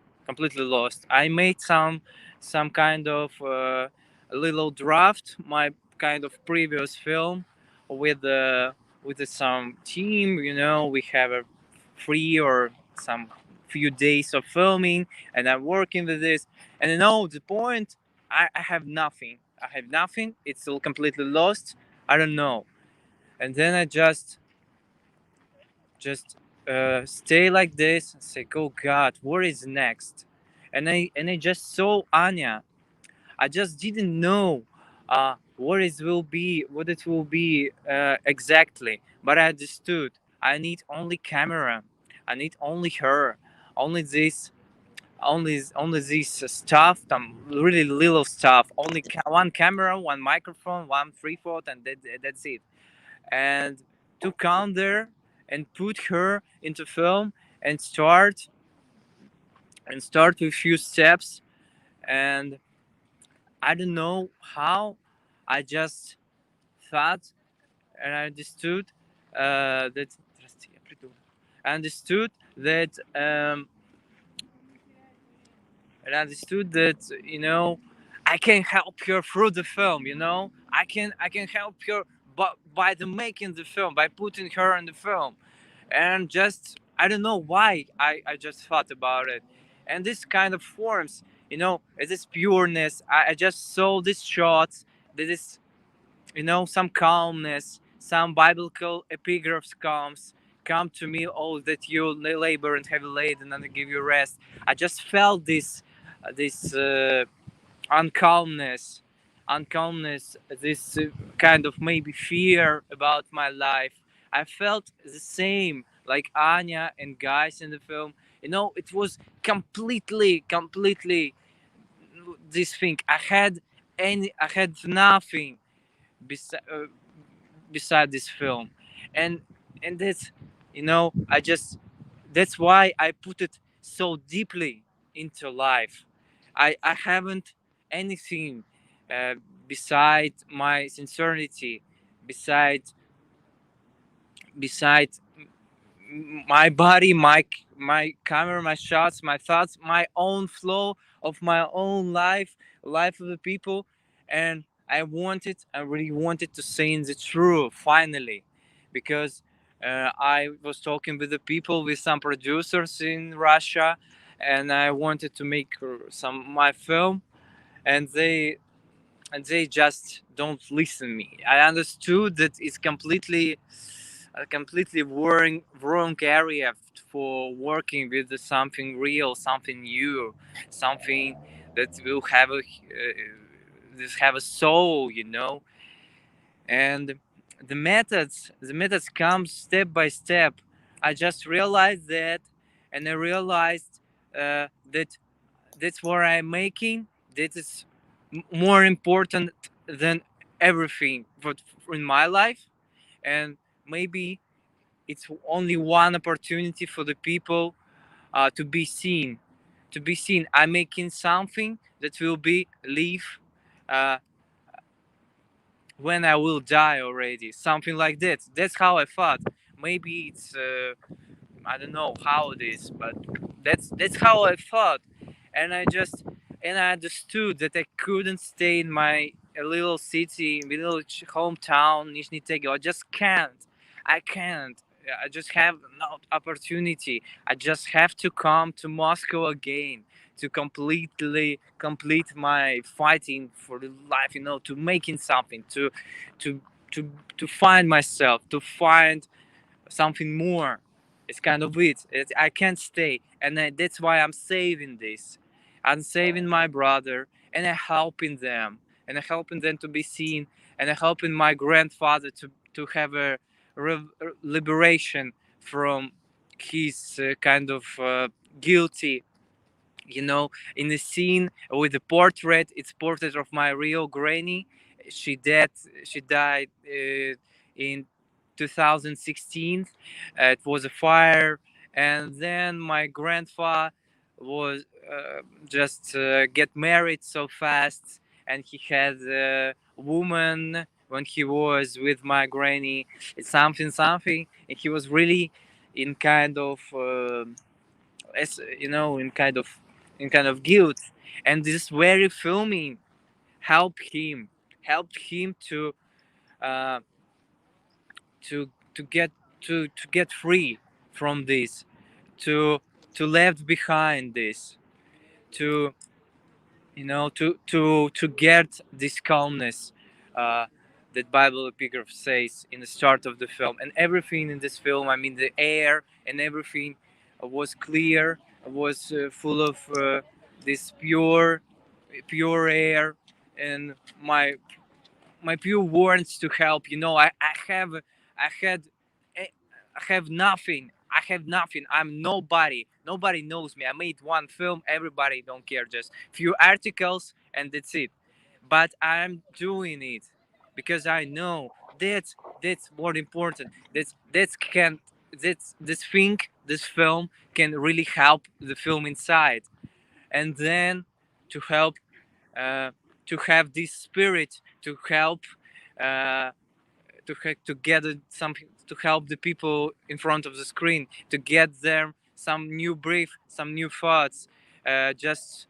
I made some kind of little draft, my kind of previous film with some team. We have a free or some few days of filming, and I'm working with this. And the point, I have nothing. It's still completely lost. I don't know. And then I just stay like this and say, "Oh God, what is next?" And I just saw Anya. I just didn't know what it will be exactly, but I understood. I need only camera. I need only her. Only this. Only this stuff. Some really little stuff. Only one camera, one microphone, one tripod, and that's it. And to come there and put her into film and start with few steps. And I don't know how. I just thought and I understood that. I understood that. And I understood that, I can help her through the film. I can help her, but by the making the film, by putting her in the film. And just I don't know why I just thought about it. And this kind of forms, this pureness. I just saw these shots. This, some calmness, some biblical epigraphs come to me. Oh, that you labor and heavy laden, and I give you rest. I just felt this uncalmness, this kind of maybe fear about my life. I felt the same like Anya and guys in the film. It was completely this thing. I had nothing beside this film, and that's, I just that's why I put it so deeply into life. I haven't anything uh, beside my sincerity, beside beside my body, my camera, my shots, my thoughts, my own flow of my own life of the people. And I really wanted to say the truth finally, because I was talking with the people, with some producers in Russia, and I wanted to make some my film, and they just don't listen me. I understood that it's completely a completely wrong area for working with something real, something new, something that will have a soul, and the methods come step by step. I just realized that, and I realized that that's what I'm making. That is more important than everything but in my life. And maybe it's only one opportunity for the people to be seen. I'm making something that will be live uh, when I will die already, something like that. That's how I thought. Maybe it's I don't know how it is, but that's how I thought. And I understood that I couldn't stay in my little city, little hometown, Nizhny Tagil. I just can't. I can't. I just have no opportunity. I just have to come to Moscow again to completely complete my fighting for the life. To making something, to to to find myself, to find something more. It's kind of it. I can't stay, and that's why I'm saving this. I'm saving my brother, and I'm helping them, to be seen, and I'm helping my grandfather to have a liberation from his kind of guilty. In the scene with the portrait, it's portrait of my real granny. She died in 2016. It was a fire, and then my grandpa was just get married so fast, and he had a woman when he was with my granny. It's something, and he was really in kind of as in kind of guilt. And this very filming helped him uh, to get free from this, to left behind this, to get this calmness, uh, that Bible epigraph says in the start of the film. And everything in this film, I mean, the air and everything was clear, was full of this pure air, and my pure words to help. I have nothing. I have nothing. I'm nobody. Nobody knows me. I made one film. Everybody don't care. Just few articles and that's it. But I'm doing it because I know that's more important. This thing, this film can really help the film inside, and then to help, uh, to have this spirit to help, uh, to get something to help the people in front of the screen, to get them some new brief, some new thoughts, just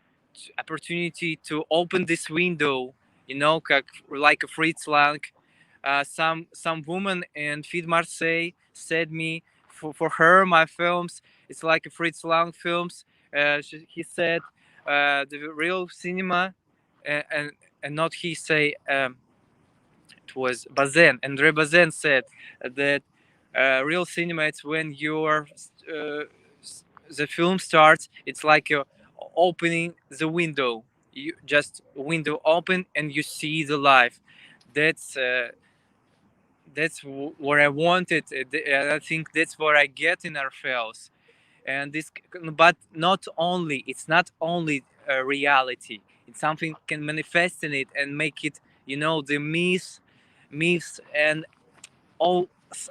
opportunity to open this window, like a Fritz Lang. Some woman in Feed Marseille said me, for her my films it's like a Fritz Lang films. He said the real cinema, and not he say. It was Bazin. Andre Bazin said that real cinema it's when the film starts. It's like opening the window. You just window open and you see the life. That's what I wanted. I think that's what I get in our films. And this, but not only. It's not only a reality. It's something can manifest in it and make it. The myths and all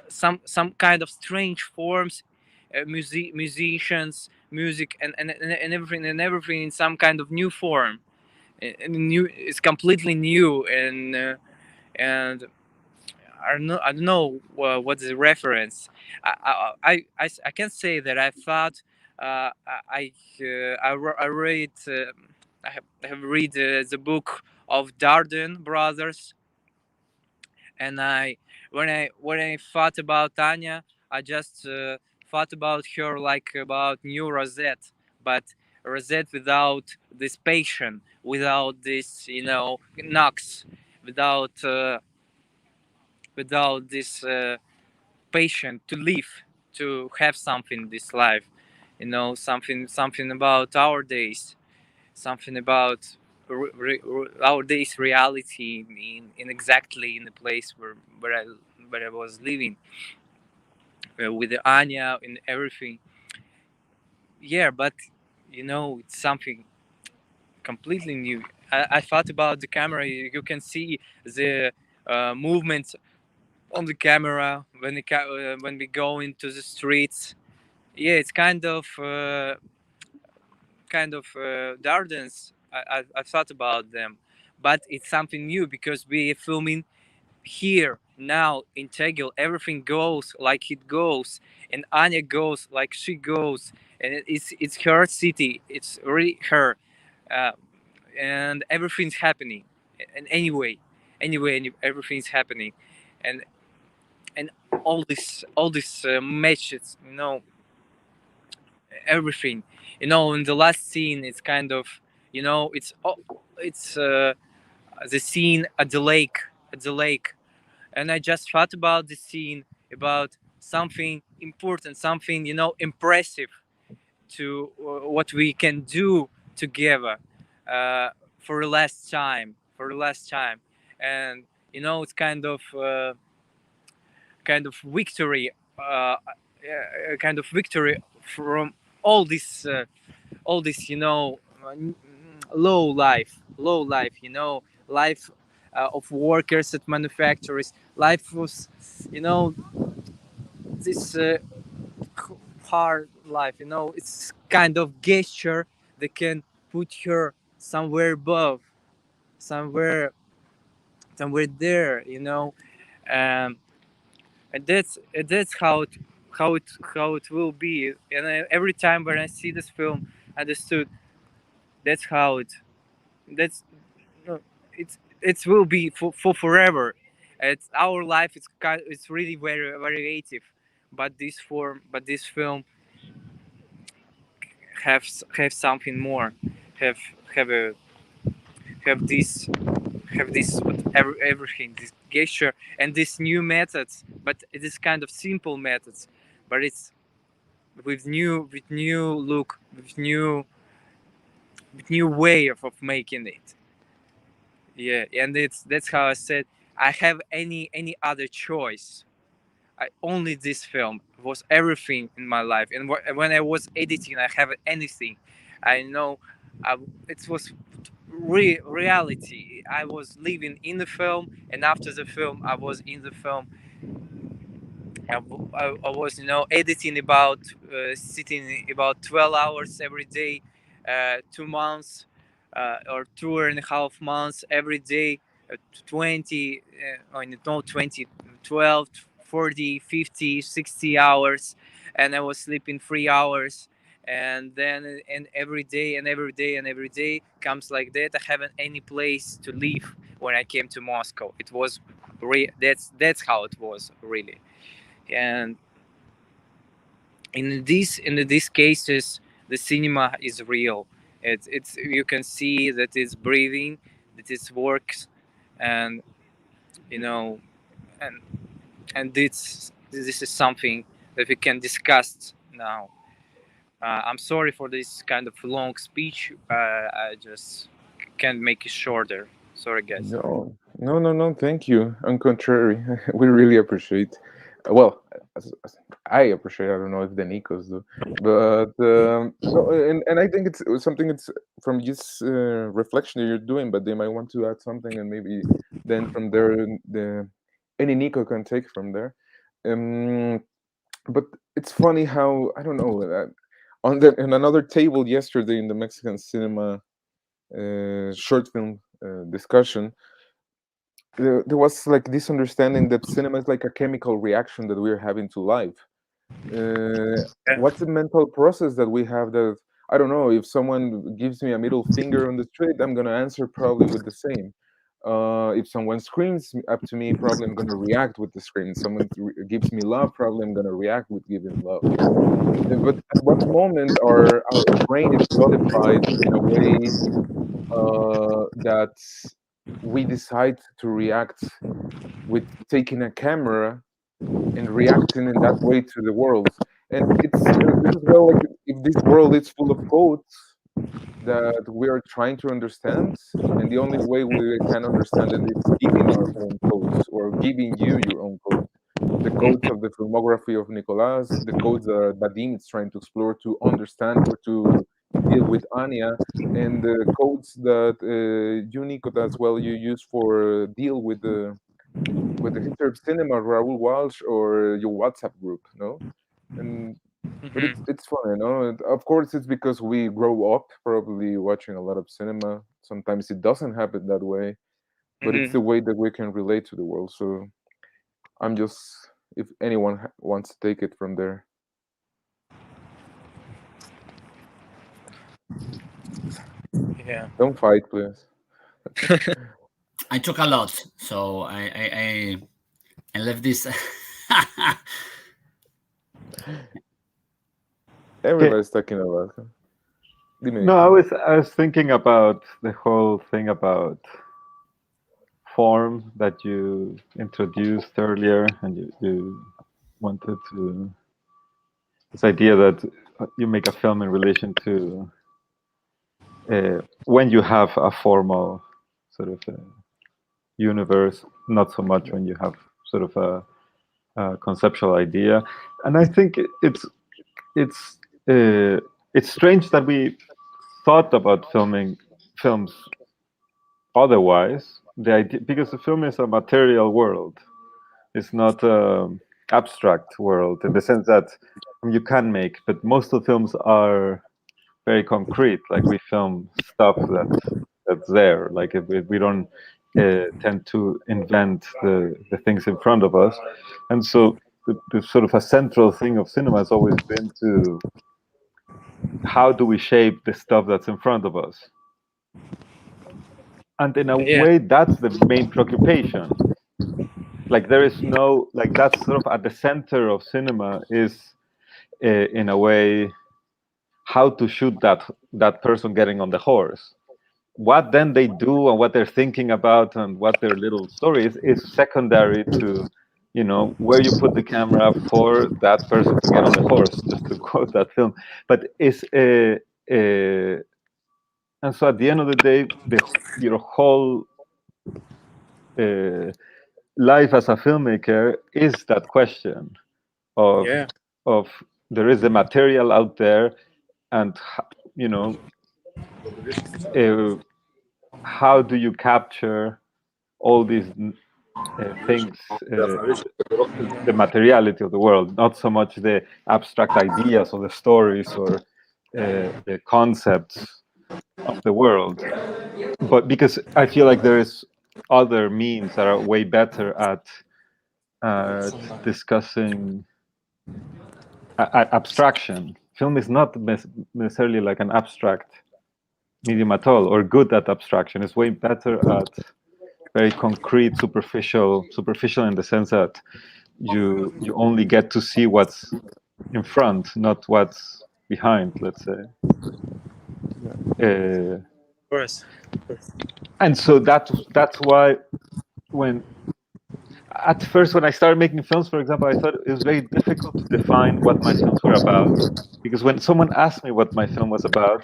some kind of strange forms, musicians, music, and everything in some kind of new form. And new, it's completely new, and I don't know what's the reference. I can say that I thought, I read, I have read the book of Darden brothers, and when I thought about Tanya, I just thought about her like about new Rosette, but Rosette without this passion, without this knocks, without this passion to live, to have something this life, something about our days, something about our days reality in exactly in the place where I was living, with the Anya and everything. Yeah, but it's something completely new. I thought about the camera. You can see the movements on the camera when we go into the streets. Yeah, it's kind of Dardens. I thought about them, but it's something new because we're filming here now in Tegel. Everything goes like it goes, and Anya goes like she goes, and it's her city. It's really her, uh, and everything's happening. And anyway, everything's happening, and all this matches. Everything. In the last scene, it's kind of, it's the scene at the lake, and I just thought about the scene, about something important, something impressive to what we can do together, uh, for the last time, and it's kind of victory, kind of victory from all this. All this low life, life of workers at manufacturers, life was this hard life, it's kind of gesture that can put her somewhere above, somewhere somewhere there, um, and that's how it will be. And every time when I see this film, I understood that's how that's no, it will be for forever. It's our life. It's really very variative, but this film have something more, have have a have this everything, this gesture and these new methods, but it is kind of simple methods, but it's with new look, with new way of making it. Yeah, and that's how I said I have any other choice. I only this film was everything in my life, and when I was editing, I have anything. I know, it was reality. I was living in the film, and after the film, I was in the film. I was, editing about sitting about 12 hours every day, 2 months or 2.5 months every day, 20, 20, 12, 40, 50, 60 hours, and I was sleeping 3 hours. And then, and every day and every day and every day comes like that. I haven't any place to live when I came to Moscow. It was that's how it was really. And in these cases, the cinema is real. It's you can see that it's breathing, that it works, and you know, and this is something that we can discuss now. I'm sorry for this kind of long speech. I just can't make it shorter. Sorry, guys. No. Thank you. On contrary, we really appreciate. Well, as I appreciate. I don't know if the Nikos do, but no, and I think it's something. It's from this reflection that you're doing, but they might want to add something, and maybe then from there, any Nico can take from there. But it's funny how I don't know on another table yesterday in the Mexican cinema short film discussion, there was like this understanding that cinema is like a chemical reaction that we're having to life. What's the mental process that we have that I don't know, if someone gives me a middle finger on the street, I'm gonna answer probably with the same. If someone screams up to me, probably I'm gonna react with the scream. Someone gives me love, probably I'm gonna react with giving love. But at what moment our brain is codified in a way that we decide to react with taking a camera and reacting in that way to the world? And it's this is well like if this world is full of codes that we are trying to understand, and the only way we can understand it is giving our own codes or giving you your own codes. The codes of the filmography of Nicolás, the codes that Vadim is trying to explore to understand or to deal with Anya, and the codes that you, Nico, as well you use for deal with the history of cinema, Raoul Walsh, or your WhatsApp group, no? And but it's fun, you know. And of course, it's because we grow up probably watching a lot of cinema. Sometimes it doesn't happen that way, but it's the way that we can relate to the world. So I'm just, if anyone wants to take it from there. Yeah. Don't fight, please. I talk a lot, so I left this. Everybody's talking about it. No, I was thinking about the whole thing about form that you introduced earlier, and you wanted to this idea that you make a film in relation to when you have a formal sort of universe, not so much when you have sort of a conceptual idea. And I think it's strange that we thought about filming films otherwise. The idea, because the film is a material world, it's not an abstract world in the sense that you can make, but most of the films are very concrete. Like we film stuff that's there. Like if we don't tend to invent the things in front of us, and so the sort of a central thing of cinema has always been to how do we shape the stuff that's in front of us. And in a way, that's the main preoccupation. Like there is no, like that's sort of at the center of cinema is, in a way, how to shoot that person getting on the horse. what then they do and what they're thinking about and what their little story is secondary to, where you put the camera for that person to get on the horse, just to quote that film. But and so at the end of the day, your whole life as a filmmaker is that question of there is the material out there, and how do you capture all these things, the materiality of the world, not so much the abstract ideas or the stories or the concepts of the world, but because I feel like there is other means that are way better at discussing abstraction. Film is not necessarily like an abstract medium at all, or good at abstraction. It's way better at very concrete, superficial in the sense that you only get to see what's in front, not what's behind, let's say. Of course. And so that's why at first when I started making films, for example, I thought it was very difficult to define what my films were about, because when someone asked me what my film was about,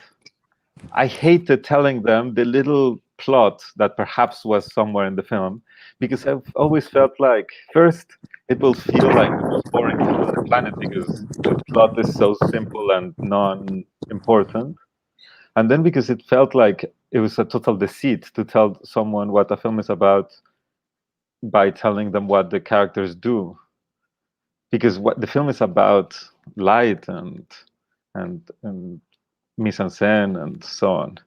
I hated telling them the little plot that perhaps was somewhere in the film, because I've always felt like, first, it will feel like the most boring film on the planet because the plot is so simple and non-important. And then because it felt like it was a total deceit to tell someone what a film is about by telling them what the characters do. Because what the film is about, light and mise-en-scène and so on.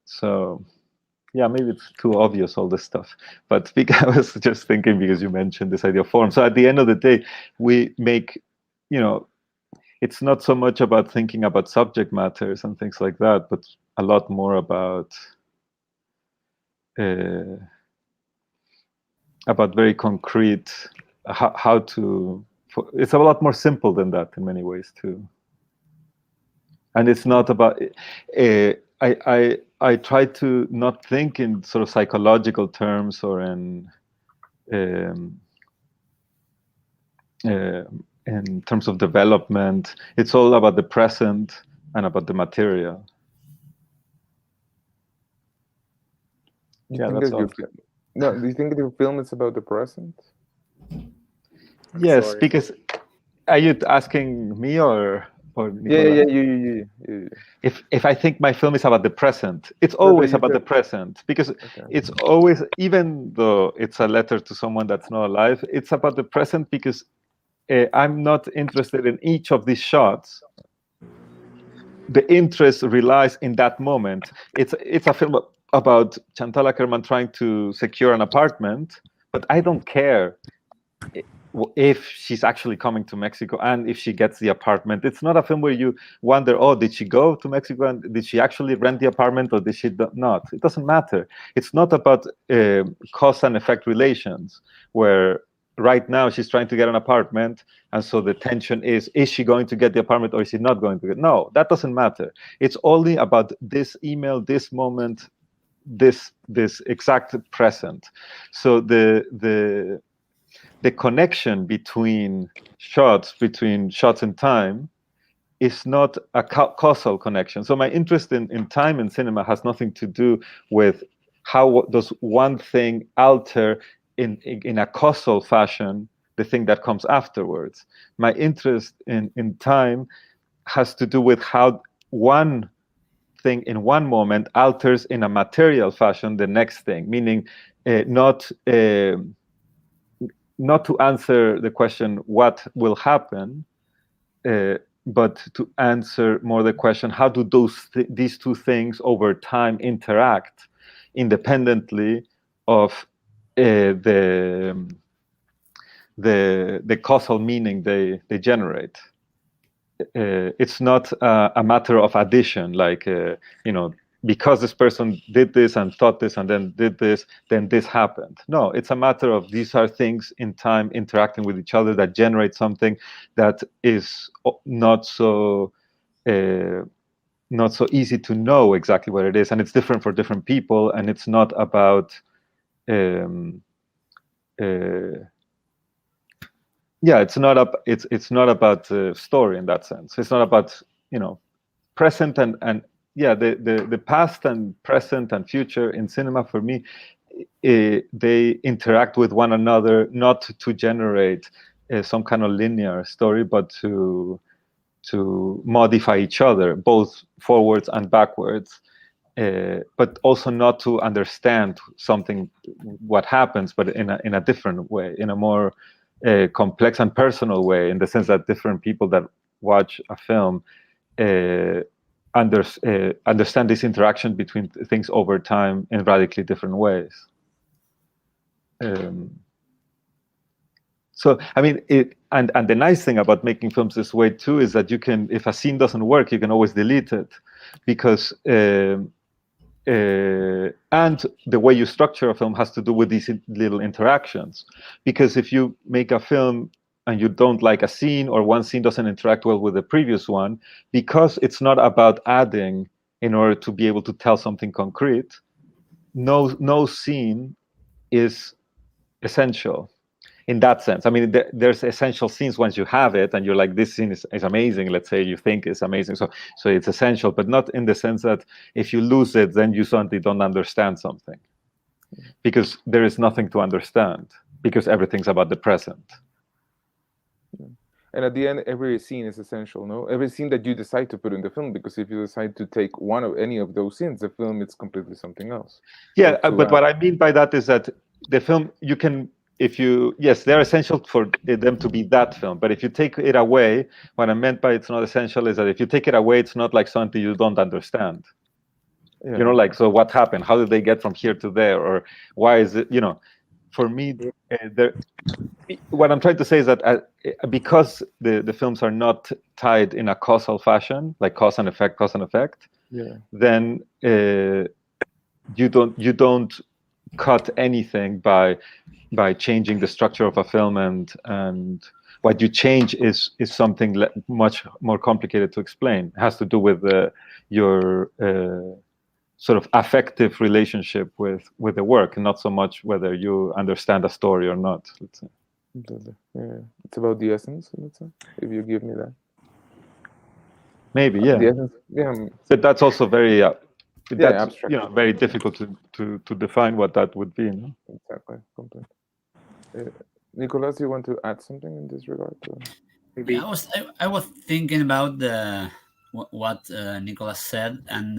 So yeah, maybe it's too obvious, all this stuff, but I was just thinking, because you mentioned this idea of form. So at the end of the day, we make, it's not so much about thinking about subject matters and things like that, but a lot more about very concrete, how to, it's a lot more simple than that in many ways too. And it's not about, I try to not think in sort of psychological terms or in terms of development. It's all about the present and about the material. Do you think your film is about the present? Yes, because are you asking me or Nicolás? Yeah. If I think my film is about the present, it's always about the present, because it's always, even though it's a letter to someone that's not alive, it's about the present, because I'm not interested in each of these shots. The interest relies in that moment. It's a film about Chantal Ackerman trying to secure an apartment, but I don't care if she's actually coming to Mexico and if she gets the apartment. It's not a film where you wonder, oh, did she go to Mexico and did she actually rent the apartment or did she not? It doesn't matter. It's not about cause and effect relations, where right now she's trying to get an apartment, and so the tension is she going to get the apartment or is she not going to get? No, that doesn't matter. It's only about this email, this moment, this exact present. So the connection between shots in time is not a causal connection. So my interest in time in cinema has nothing to do with how does one thing alter in a causal fashion the thing that comes afterwards. My interest in time has to do with how one thing in one moment alters in a material fashion the next thing, meaning not to answer the question what will happen, but to answer more the question, how do these two things over time interact independently of the causal meaning they generate. It's not a matter of addition, like because this person did this and thought this and then did this, then this happened. No, it's a matter of these are things in time interacting with each other that generate something that is not so not so easy to know exactly what it is, and it's different for different people, and it's not about it's not about story in that sense. It's not about, you know, present and the past and present and future in cinema, for me, they interact with one another, not to generate some kind of linear story, but to modify each other, both forwards and backwards, but also not to understand something, what happens, but in a different way, in a more complex and personal way, in the sense that different people that watch a film understand this interaction between things over time in radically different ways. So, I mean, and the nice thing about making films this way too is that you can, if a scene doesn't work, you can always delete it, because and the way you structure a film has to do with these little interactions. Because if you make a film and you don't like a scene, or one scene doesn't interact well with the previous one, because it's not about adding in order to be able to tell something concrete, no scene is essential in that sense. I mean, there's essential scenes once you have it and you're like, this scene is amazing, let's say you think it's amazing, so it's essential, but not in the sense that if you lose it, then you suddenly don't understand something, because there is nothing to understand, because everything's about the present. And at the end, every scene is essential, no? Every scene that you decide to put in the film, because if you decide to take one of any of those scenes, the film is completely something else. Yeah, but what I mean by that is that the film, you can, yes, they're essential for them to be that film, but if you take it away, what I meant by it's not essential is that if you take it away, it's not like something you don't understand. Yeah. You know, like, so what happened? How did they get from here to there? Or why is it, you know, for me, what I'm trying to say is that because the films are not tied in a causal fashion, like cause and effect, yeah, then you don't cut anything by changing the structure of a film, and what you change is something much more complicated to explain. It has to do with your sort of affective relationship with the work, and not so much whether you understand a story or not, let's say. Yeah, it's about the essence, let's say, if you give me that. Maybe, yeah. The essence, yeah. But that's also very that's abstract. You know, very difficult to define what that would be. No? Exactly, completely. Nicolás, you want to add something in this regard? Maybe? Yeah, I was thinking about what Nicolás said, and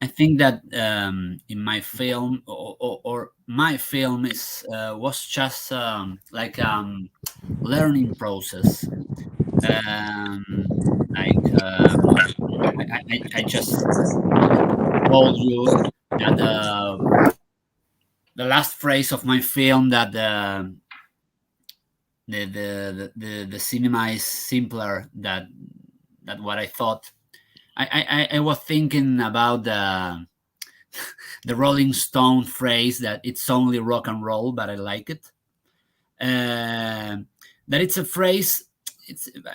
I think that in my film, or my film was just like learning process. Like I just told you that the last phrase of my film, that the cinema is simpler than what I thought. I was thinking about the Rolling Stone phrase that it's only rock and roll, but I like it. That it's a phrase.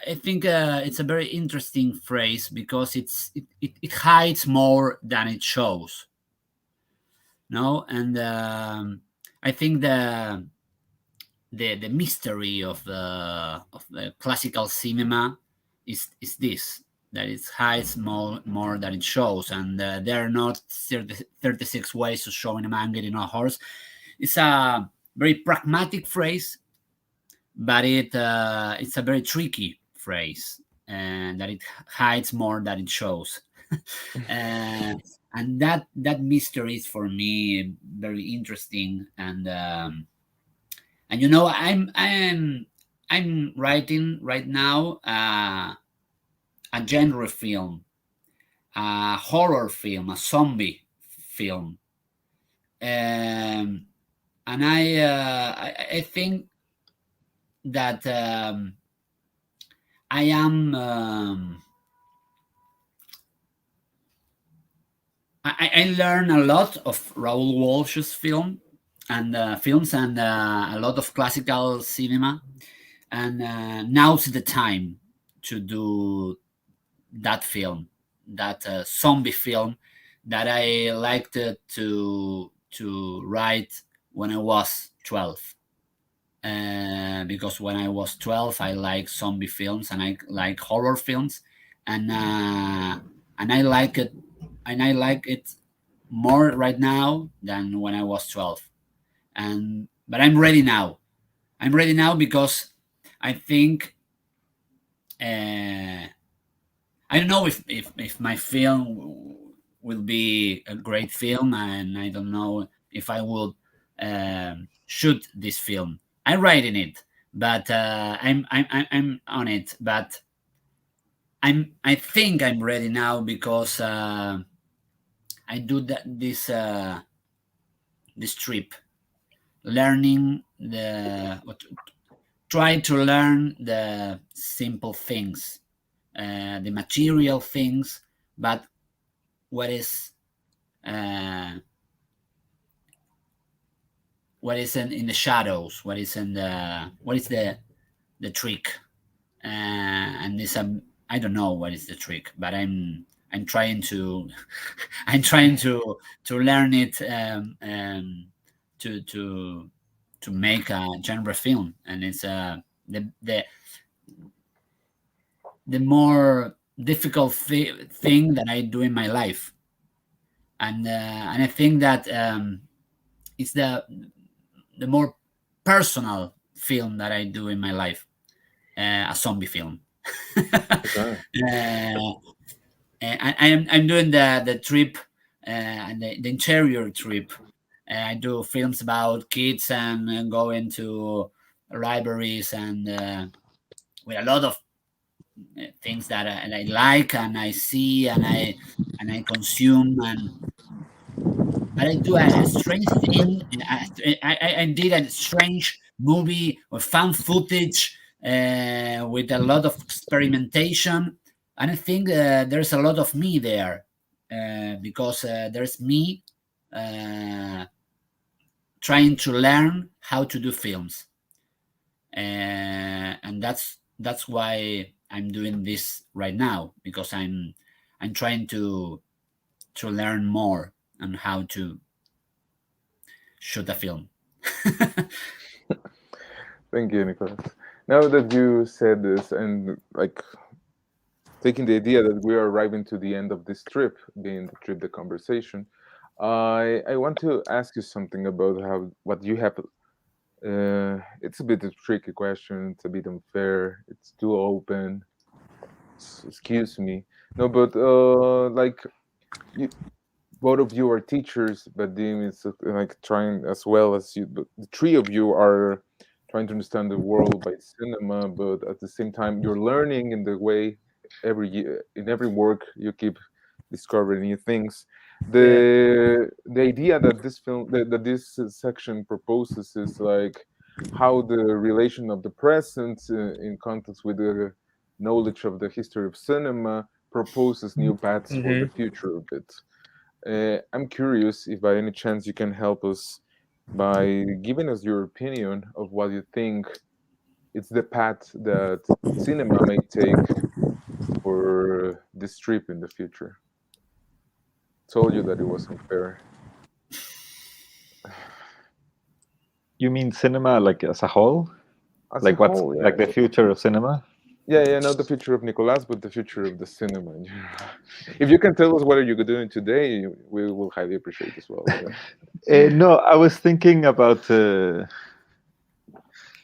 I think it's a very interesting phrase, because it hides more than it shows. No, and I think the mystery of the classical cinema is this, that it hides more than it shows, and there are not 36 ways of showing a man getting on a horse. It's a very pragmatic phrase, but it's a very tricky phrase, and that it hides more than it shows. And that mystery is, for me, very interesting. And you know, I'm writing right now a genre film, a horror film, a zombie film, and I think that I am I learned a lot of Raoul Walsh's films and a lot of classical cinema, and now's the time to do that film. zombie film that I liked to write when I was 12. Because when I was 12, I like zombie films and I like horror films, and I like it, more right now than when I was 12. But I'm ready now. I'm ready now because I think I don't know if my film will be a great film, and I don't know if I will shoot this film. I'm writing it, but I'm on it. But I think I'm ready now because I do this trip, learning try to learn the simple things, the material things, but what is in the shadows, what is the trick, and this I don't know what is the trick, but I'm trying to to learn it, to make a genre film, and it's the more difficult thing that I do in my life, and I think that it's the more personal film that I do in my life, a zombie film. Okay. I'm doing the trip, and the interior trip. I do films about kids and going to libraries and with a lot of things that I like and I see and I consume, but I do a strange thing. I did a strange movie with found footage, with a lot of experimentation, and I think there's a lot of me there, because there's me trying to learn how to do films, and that's why I'm doing this right now, because I'm trying to learn more on how to shoot a film. Thank you, Nicolás. Now that you said this, and like taking the idea that we are arriving to the end of this trip, being the trip, the conversation, I want to ask you something about what you have. It's a bit of a tricky question. It's a bit unfair. It's too open. Excuse me. No, but like you, both of you are teachers, but Vadim is like trying as well as you. But the three of you are trying to understand the world by cinema, but at the same time, you're learning in the way every year in every work you keep discovering new things. The idea that this film that this section proposes is like how the relation of the present in context with the knowledge of the history of cinema proposes new paths for the future of it. I'm curious if by any chance you can help us by giving us your opinion of what you think it's the path that cinema may take for this trip in the future. Told you that it was unfair. You mean cinema like as a whole? As like a what's whole, yeah. like the future of cinema? Yeah, not the future of Nicolás, but the future of the cinema. If you can tell us what are you doing today, we will highly appreciate as well. No, I was thinking about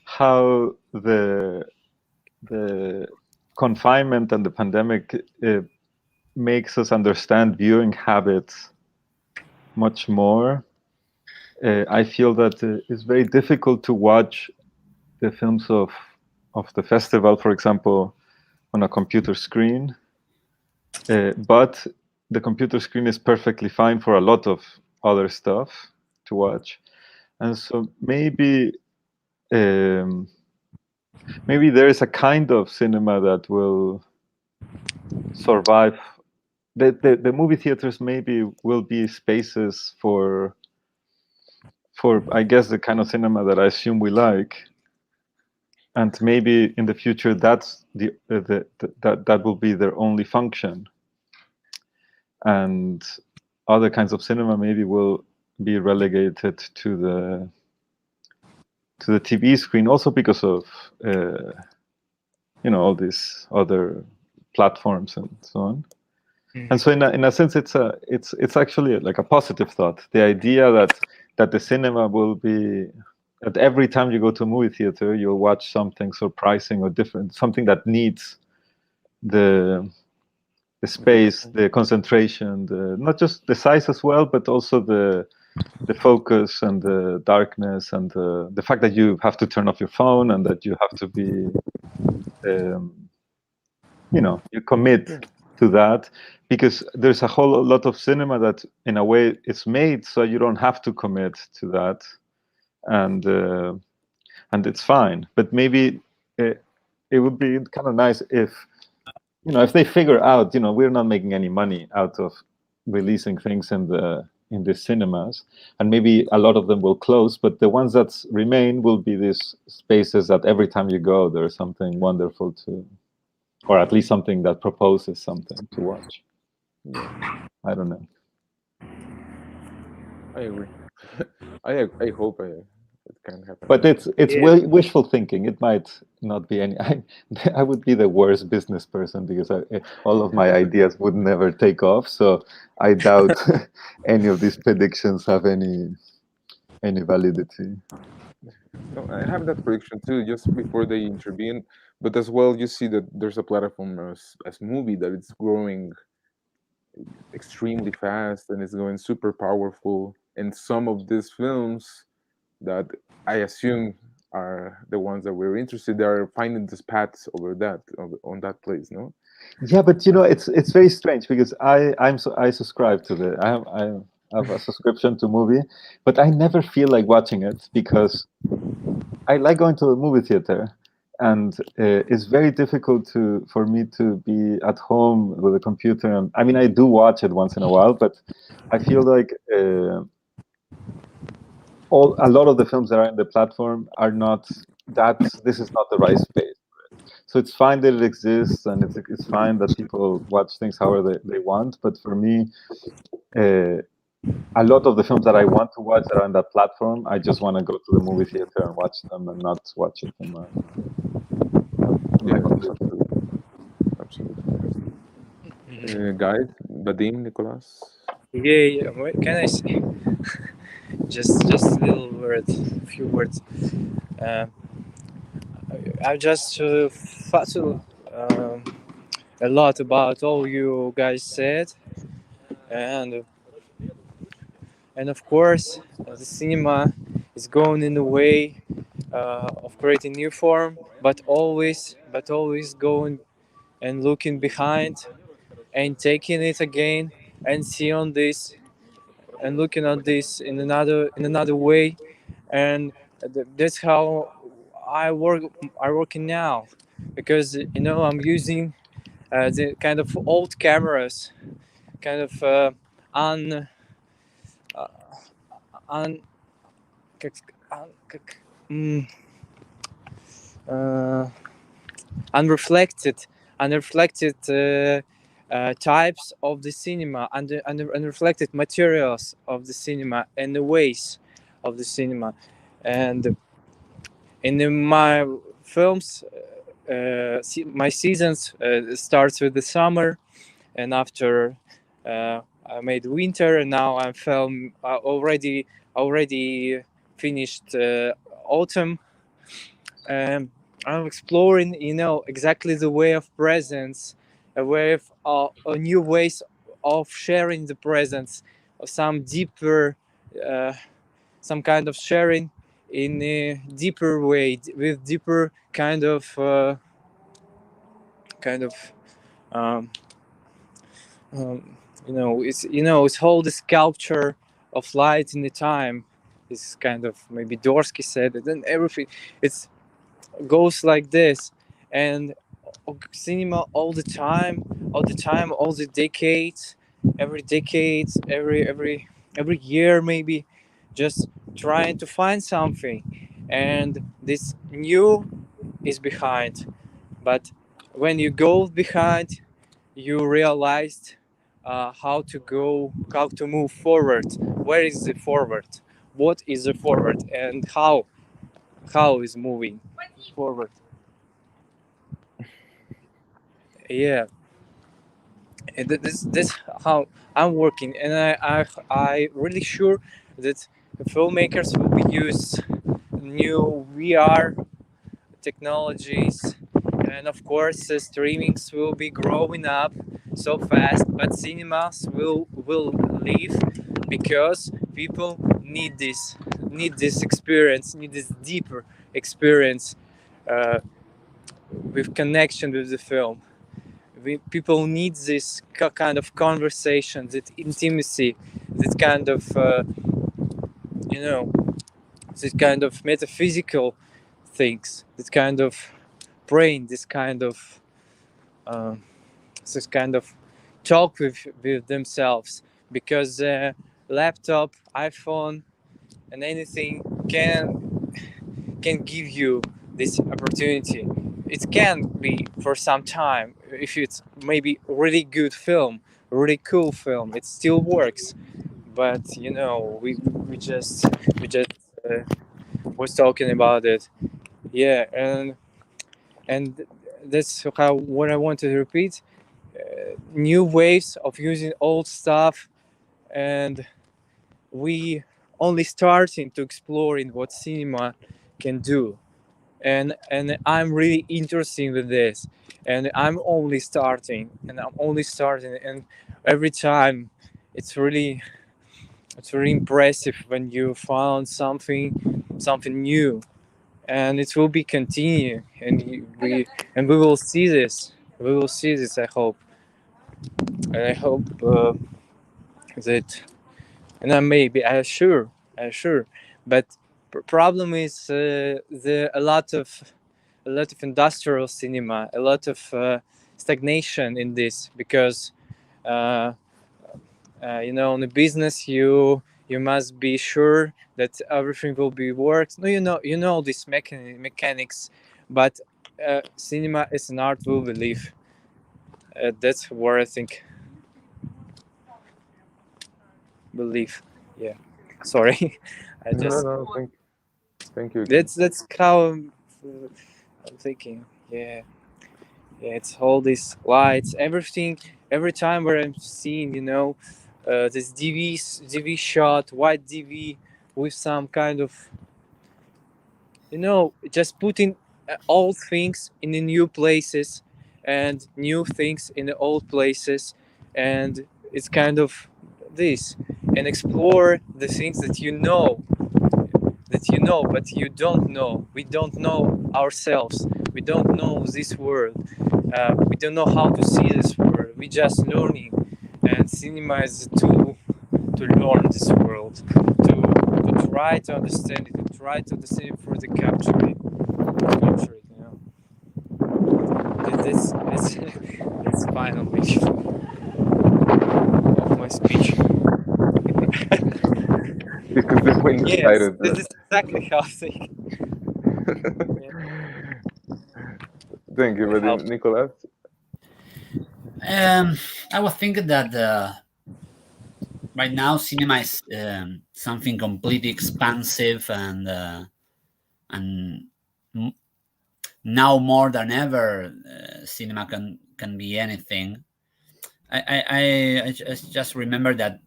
how the confinement and the pandemic makes us understand viewing habits much more. I feel that it's very difficult to watch the films of the festival, for example, on a computer screen. But the computer screen is perfectly fine for a lot of other stuff to watch. And so maybe there is a kind of cinema that will survive. The movie theaters maybe will be spaces for I guess the kind of cinema that I assume we like, and maybe in the future that's that will be their only function. and other kinds of cinema maybe will be relegated to the TV screen, also because of all these other platforms and so on. And so in a sense, it's actually like a positive thought. The idea that the cinema will be, that every time you go to a movie theater, you'll watch something surprising or different, something that needs the space, the concentration, not just the size as well, but also the focus and the darkness and the fact that you have to turn off your phone and that you have to be, you commit to that, because there's a whole lot of cinema that in a way it's made so you don't have to commit to that, and it's fine. But maybe it would be kind of nice if they figure out, we're not making any money out of releasing things in the cinemas, and maybe a lot of them will close, but the ones that remain will be these spaces that every time you go there's something wonderful to, or at least something that proposes something to watch. I don't know. I agree. I hope it can happen. But it's wishful thinking. It might not be any. I would be the worst business person because all of my ideas would never take off. So I doubt any of these predictions have any validity. No, I have that prediction too, just before they intervene. But as well, you see that there's a platform as movie that it's growing extremely fast and it's going super powerful. And some of these films that I assume are the ones that we're interested, they are finding these paths over that on that place, no? Yeah, but it's very strange because I subscribe to I have a subscription to movie, but I never feel like watching it because I like going to a movie theater, and it's very difficult for me to be at home with a computer. And I mean, I do watch it once in a while, but I feel like a lot of the films that are in the platform are not that. This is not the right space. So it's fine that it exists, and it's fine that people watch things however they want. But for me, a lot of the films that I want to watch that are on that platform, I just want to go to the movie theater and watch them, and not watch it in my Absolutely. Guys, Vadim, Nicolás. Yeah. What can I say? just a little word, a few words. I just thought a lot about all you guys said, and of course the cinema is going in a way of creating new form, but always going and looking behind and taking it again and see on this and looking at this in another way, and that's how I working now, because I'm using the kind of old cameras, kind of un un unreflected types of the cinema and unreflected materials of the cinema and the ways of the cinema. And in my films, my seasons starts with the summer, and after I made winter, and now I'm film already finished autumn. I'm exploring, exactly the way of presence, a way of new ways of sharing the presence, or some deeper, some kind of sharing in a deeper way, with deeper kind of it's whole the sculpture of light in the time. This kind of, maybe Dorsky said it, and everything. It's goes like this, and cinema all the time, all the decades, every decades, every year, maybe just trying to find something, and this new is behind. But when you go behind, you realized how to move forward. Where is the forward? What is the forward, and how is moving forward? Yeah, and this how I'm working, and I really sure that filmmakers will be use new VR technologies, and of course streamings will be growing up so fast, but cinemas will live because people need this experience, need this deeper experience uh, with connection with the film. People need this kind of conversation, that intimacy, that kind of you know this kind of metaphysical things, this kind of brain, this kind of talk with themselves, because laptop, iPhone, and anything can give you this opportunity. It can be for some time. If it's maybe really good film, really cool film, it still works. But we just uh, was talking about it. Yeah, and that's how what I wanted to repeat. New ways of using old stuff, and we only starting to exploring what cinema can do, and I'm really interested in this, and I'm only starting, and every time it's really impressive when you found something new, and it will be continue, and we will see this, I hope, and I hope that, and I maybe I sure, but problem is a lot of industrial cinema, a lot of stagnation in this, because in the business you must be sure that everything will be works. No, this mechanics, but cinema as an art will believe. That's where I think believe. Yeah, sorry. I just No, thank you. that's how I'm thinking. Yeah, it's all these lights, everything. Every time where I'm seeing, this DV shot, white DV with some kind of, just putting old things in the new places, and new things in the old places, and it's kind of this, and explore the things that but you don't know. We don't know ourselves. We don't know this world. We don't know how to see this world. We just learning, and cinema is a tool to learn this world, to try to understand it, to try to understand it for the capture it. That's final wish of my speech. Because they're when Yes, excited. this is exactly how I think. Thank you, Vadim. Nicolás? I was thinking that right now cinema is something completely expansive, and now more than ever, cinema can be anything. I just remember that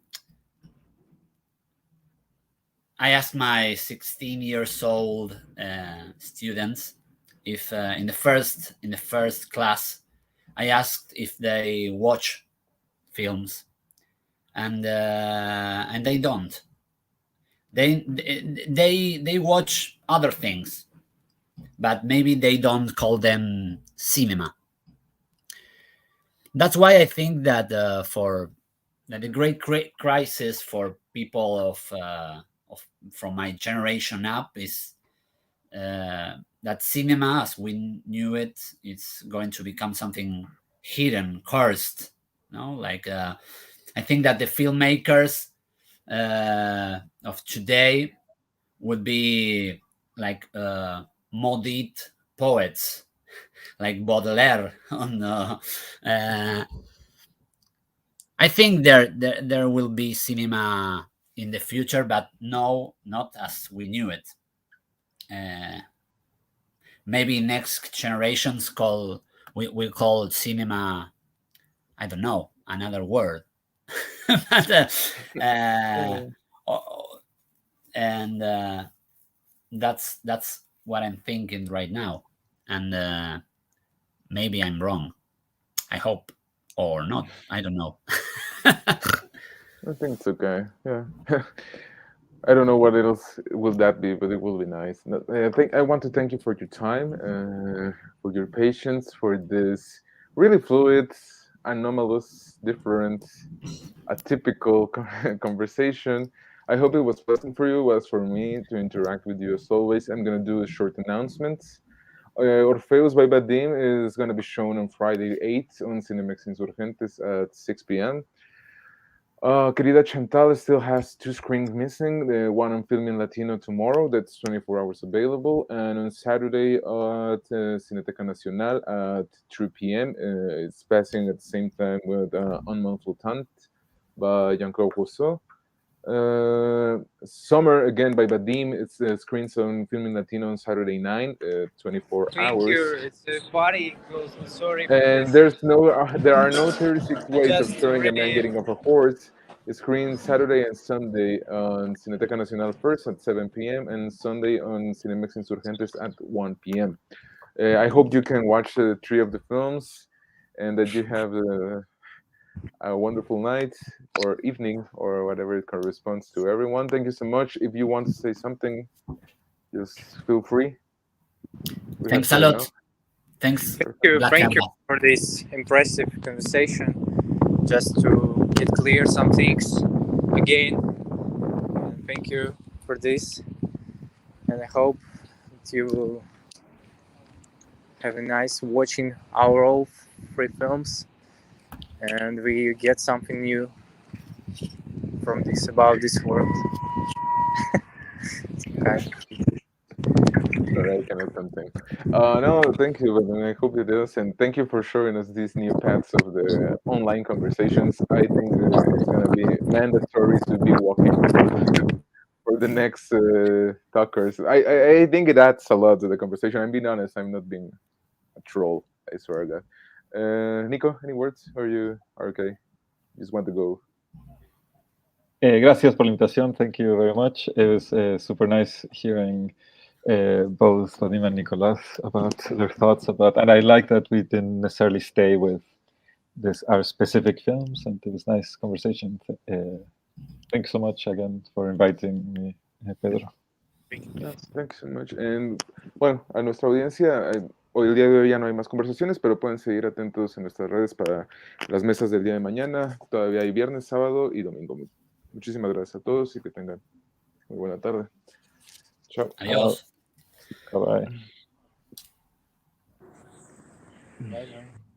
I asked my 16 years old students if in the first class I asked if they watch films, and they don't. They watch other things, but maybe they don't call them cinema. That's why I think that the great crisis for people from my generation up is that cinema, as we knew it, it's going to become something hidden, cursed. Like I think that the filmmakers of today would be like maudit poets, like Baudelaire. I I think there will be cinema in the future, but no, not as we knew it. Maybe next generations we call cinema, I don't know, another word. But, and that's what I'm thinking right now. And maybe I'm wrong. I hope, or not. I don't know. I think it's okay. Yeah. I don't know what else will that be, but it will be nice. I want to thank you for your time, for your patience, for this really fluid, anomalous, different, atypical conversation. I hope it was pleasant for you, as for me, to interact with you as always. I'm going to do a short announcement. Orfeus by Vadim is going to be shown on Friday 8 on Cinemex Insurgentes at 6 p.m. Querida, Chantal still has 2 screens missing. The one on Filming Latino tomorrow, that's 24 hours available. And on Saturday at Cineteca Nacional at 3 p.m. It's passing at the same time with Un Flottant by Jankowska. Summer again by Vadim. It's screens on Filming Latino on Saturday 9, 24 hours. It's a party. Sorry. And there are no 36 ways of showing a man getting off a horse. It screens Saturday and Sunday on Cineteca Nacional first at 7 p.m. and Sunday on Cinemex Insurgentes at 1 p.m. I hope you can watch 3 of the films and that you have a wonderful night or evening or whatever it corresponds to everyone. Thank you so much. If you want to say something, just feel free. Thanks a lot. Thanks. Thank you for this impressive conversation. Just to get clear some things again. And thank you for this. And I hope that you will have a nice watching our all 3 films. And we get something new from about this world. Okay. Alright, kind of something. No, thank you, but I hope it does, and thank you for showing us these new paths of the online conversations. I think it's gonna be mandatory to be walking for the next talkers. I think it adds a lot to the conversation. I'm being honest. I'm not being a troll. I swear to God. Nico, any words? Or you are okay? You just want to go? Gracias por la invitación. Thank you very much. It was super nice hearing both Vadim and Nicolás about their thoughts about, and I like that we didn't necessarily stay with our specific films, and it was a nice conversation. Thanks so much again for inviting me, Pedro. Thanks so much. And bueno, a nuestra audiencia, hoy el día de hoy ya no hay más conversaciones, pero pueden seguir atentos en nuestras redes para las mesas del día de mañana. Todavía hay viernes, sábado y domingo. Muchísimas gracias a todos y que tengan muy buena tarde. Chao. Adiós. Bye bye. Bye.